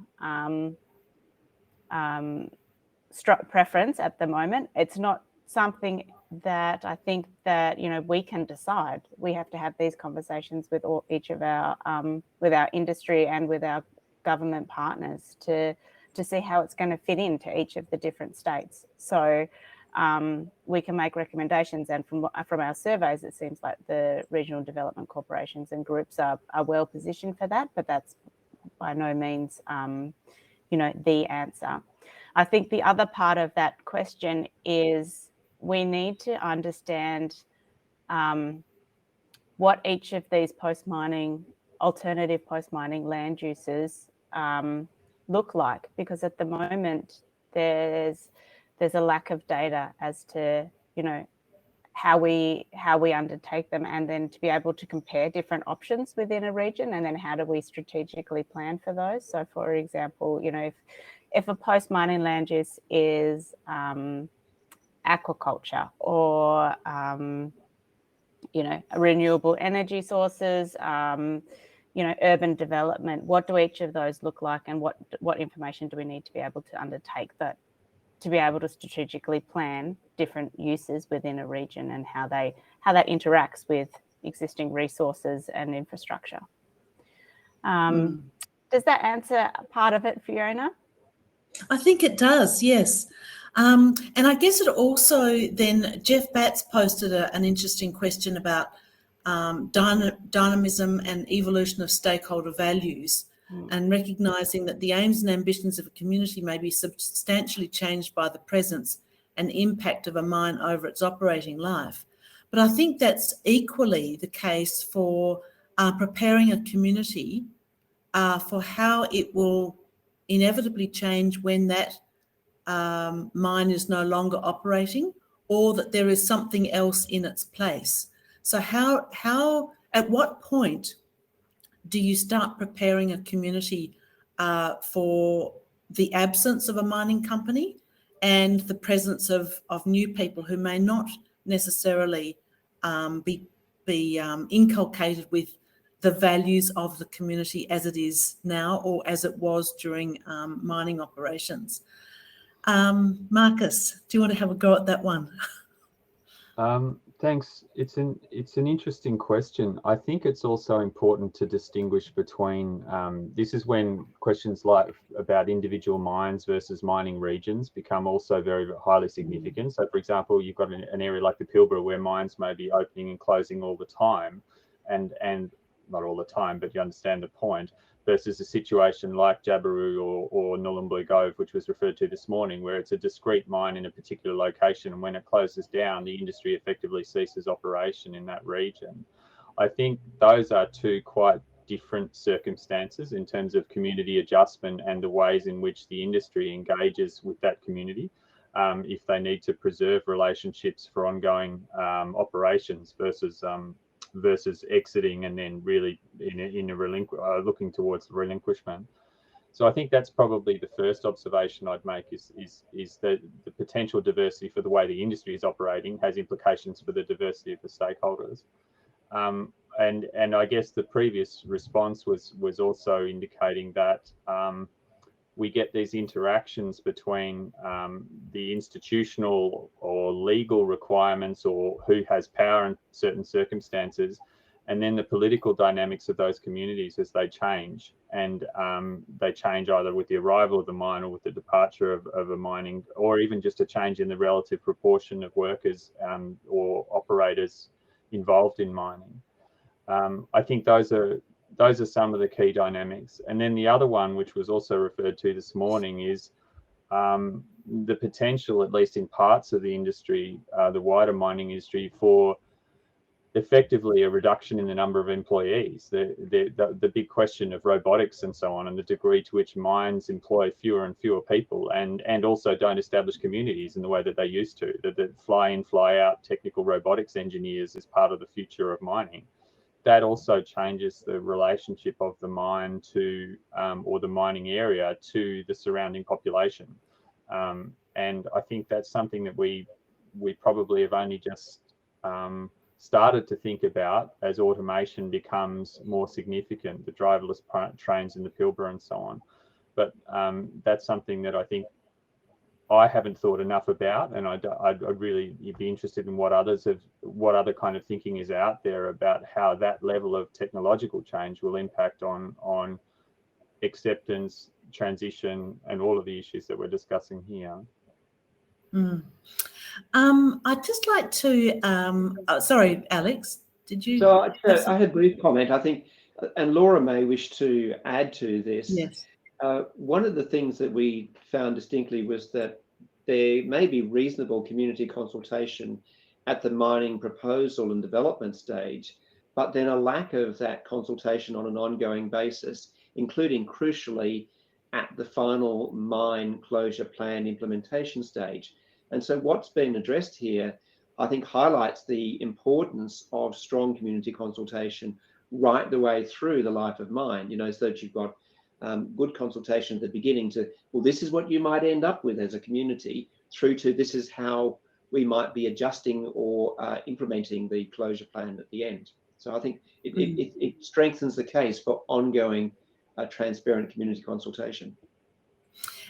preference at the moment. It's not something that I think that we can decide. We have to have these conversations with each of our with our industry and with our government partners to see how it's going to fit into each of the different states. So we can make recommendations. And from our surveys, it seems like the regional development corporations and groups are well positioned for that, but that's by no means, the answer. I think the other part of that question is we need to understand what each of these alternative post-mining land uses look like, because at the moment there's a lack of data as to how we undertake them, and then to be able to compare different options within a region, and then how do we strategically plan for those. So for example, if a post-mining land use is aquaculture or renewable energy sources, urban development, what do each of those look like, and what information do we need to be able to undertake that, to be able to strategically plan different uses within a region and how that interacts with existing resources and infrastructure. Does that answer part of it, Fiona? I think it does, yes. And I guess it also then, Jeff Batts posted an interesting question about dynamism and evolution of stakeholder values, and recognising that the aims and ambitions of a community may be substantially changed by the presence and impact of a mine over its operating life. But I think that's equally the case for preparing a community for how it will inevitably change when that mine is no longer operating, or that there is something else in its place. So at what point do you start preparing a community for the absence of a mining company and the presence of new people who may not necessarily be inculcated with the values of the community as it is now or as it was during mining operations? Marcus, do you want to have a go at that one? Thanks. It's an interesting question. I think it's also important to distinguish between, this is when questions like about individual mines versus mining regions become also very highly significant. So for example, you've got an area like the Pilbara where mines may be opening and closing all the time, and not all the time, but you understand the point, versus a situation like Jabiru or Nhulunbuy Gove, which was referred to this morning, where it's a discrete mine in a particular location, and when it closes down, the industry effectively ceases operation in that region. I think those are two quite different circumstances in terms of community adjustment and the ways in which the industry engages with that community, if they need to preserve relationships for ongoing operations versus exiting and then really looking towards the relinquishment. So I think that's probably the first observation I'd make is that the potential diversity for the way the industry is operating has implications for the diversity of the stakeholders. And I guess the previous response was also indicating that we get these interactions between the institutional or legal requirements or who has power in certain circumstances, and then the political dynamics of those communities as they change. And they change either with the arrival of the mine or with the departure of a mining, or even just a change in the relative proportion of workers or operators involved in mining. I think those are some of the key dynamics. And then the other one, which was also referred to this morning, is the potential, at least in parts of the industry, the wider mining industry, for effectively a reduction in the number of employees. The big question of robotics and so on, and the degree to which mines employ fewer and fewer people, and also don't establish communities in the way that they used to, that fly in, fly out technical robotics engineers as part of the future of mining. That also changes the relationship of the mine to, or the mining area to the surrounding population. And I think that's something that we probably have only just started to think about as automation becomes more significant, the driverless trains in the Pilbara and so on. But that's something that I think I haven't thought enough about, and I'd really be interested in what other kind of thinking is out there about how that level of technological change will impact on acceptance, transition, and all of the issues that we're discussing here. Mm. I'd just like to, sorry, Alex, did you? So I had a brief comment, I think, and Laura may wish to add to this. Yes. One of the things that we found distinctly was that there may be reasonable community consultation at the mining proposal and development stage, but then a lack of that consultation on an ongoing basis, including crucially at the final mine closure plan implementation stage. And so what's been addressed here, I think, highlights the importance of strong community consultation right the way through the life of mine, so that you've got good consultation at the beginning to, well, this is what you might end up with as a community, through to this is how we might be adjusting or implementing the closure plan at the end. So I think it strengthens the case for ongoing transparent community consultation.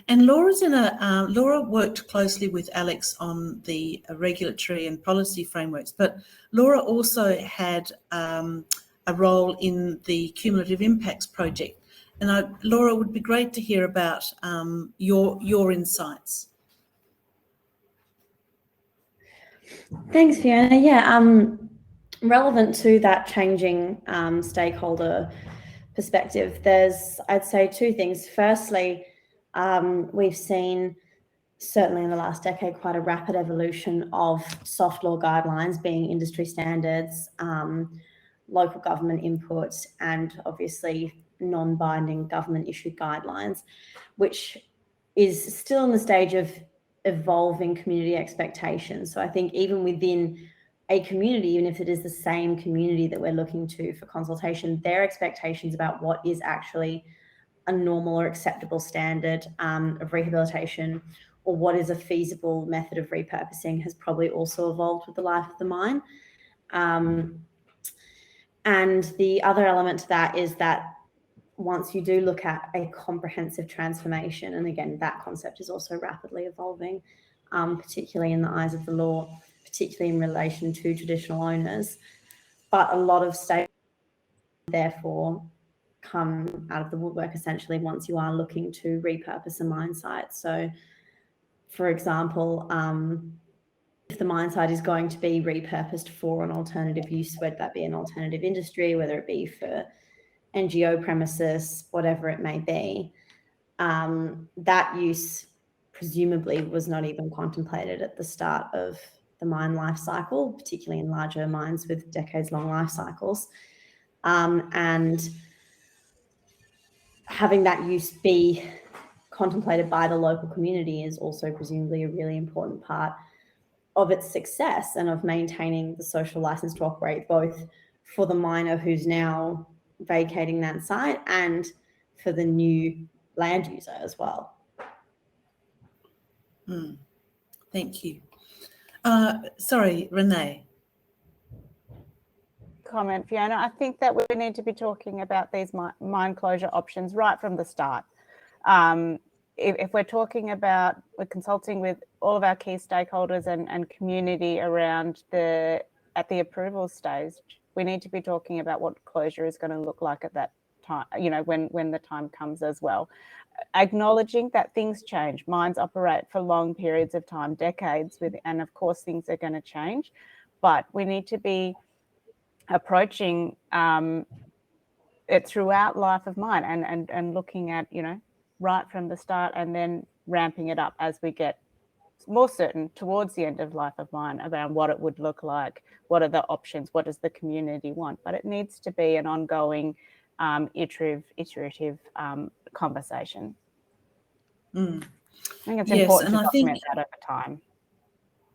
And Laura worked closely with Alex on the regulatory and policy frameworks, but Laura also had a role in the cumulative impacts project. And Laura, would be great to hear about your insights. Thanks, Fiona. Yeah, relevant to that changing stakeholder perspective, there's, I'd say, two things. Firstly, we've seen, certainly in the last decade, quite a rapid evolution of soft law guidelines being industry standards, local government inputs, and obviously non-binding government issued guidelines, which is still in the stage of evolving community expectations. So I think even within a community, even if it is the same community that we're looking to for consultation, their expectations about what is actually a normal or acceptable standard of rehabilitation, or what is a feasible method of repurposing, has probably also evolved with the life of the mine. And the other element to that is that once you do look at a comprehensive transformation, and again, that concept is also rapidly evolving, particularly in the eyes of the law, particularly in relation to traditional owners, but a lot of states therefore come out of the woodwork essentially once you are looking to repurpose a mine site. So, for example, if the mine site is going to be repurposed for an alternative use, whether that be an alternative industry, whether it be for NGO premises, whatever it may be, that use presumably was not even contemplated at the start of the mine life cycle, particularly in larger mines with decades-long life cycles. And having that use be contemplated by the local community is also presumably a really important part of its success and of maintaining the social license to operate, both for the miner who's now vacating that site and for the new land user as well. Thank you. Sorry, Renee. Comment, Fiona. I think that we need to be talking about these mine closure options right from the start. If we're talking about, we're consulting with all of our key stakeholders and community around at the approval stage, we need to be talking about what closure is going to look like at that time, when the time comes as well. Acknowledging that things change, mines operate for long periods of time, decades, and of course things are going to change, but we need to be approaching it throughout life of mine and looking at, right from the start, and then ramping it up as we get more certain towards the end of life of mine around what it would look like, what are the options, what does the community want. But it needs to be an ongoing iterative conversation. I think it's important to document that over time.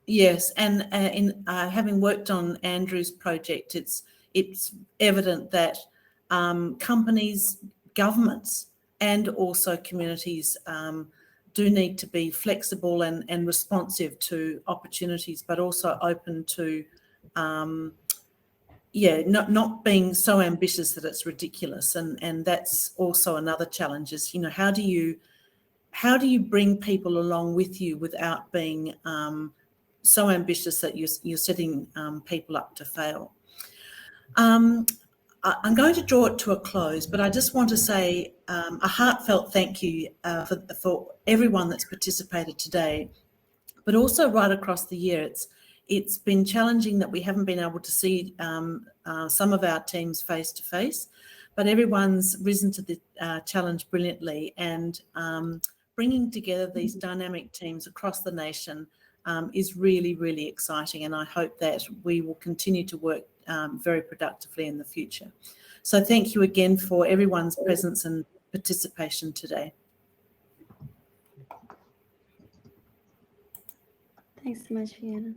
Yes, and in having worked on Andrew's project, it's evident that companies, governments, and also communities do need to be flexible and responsive to opportunities, but also open to, not being so ambitious that it's ridiculous. And that's also another challenge is, how do you bring people along with you without being so ambitious that you're setting people up to fail? I'm going to draw it to a close, but I just want to say a heartfelt thank you for everyone that's participated today. but also right across the year. It's been challenging that we haven't been able to see some of our teams face to face, but everyone's risen to the challenge brilliantly, and bringing together these dynamic teams across the nation is really, really exciting, and I hope that we will continue to work very productively in the future. So thank you again for everyone's presence and participation today. Thanks so much, Fiona.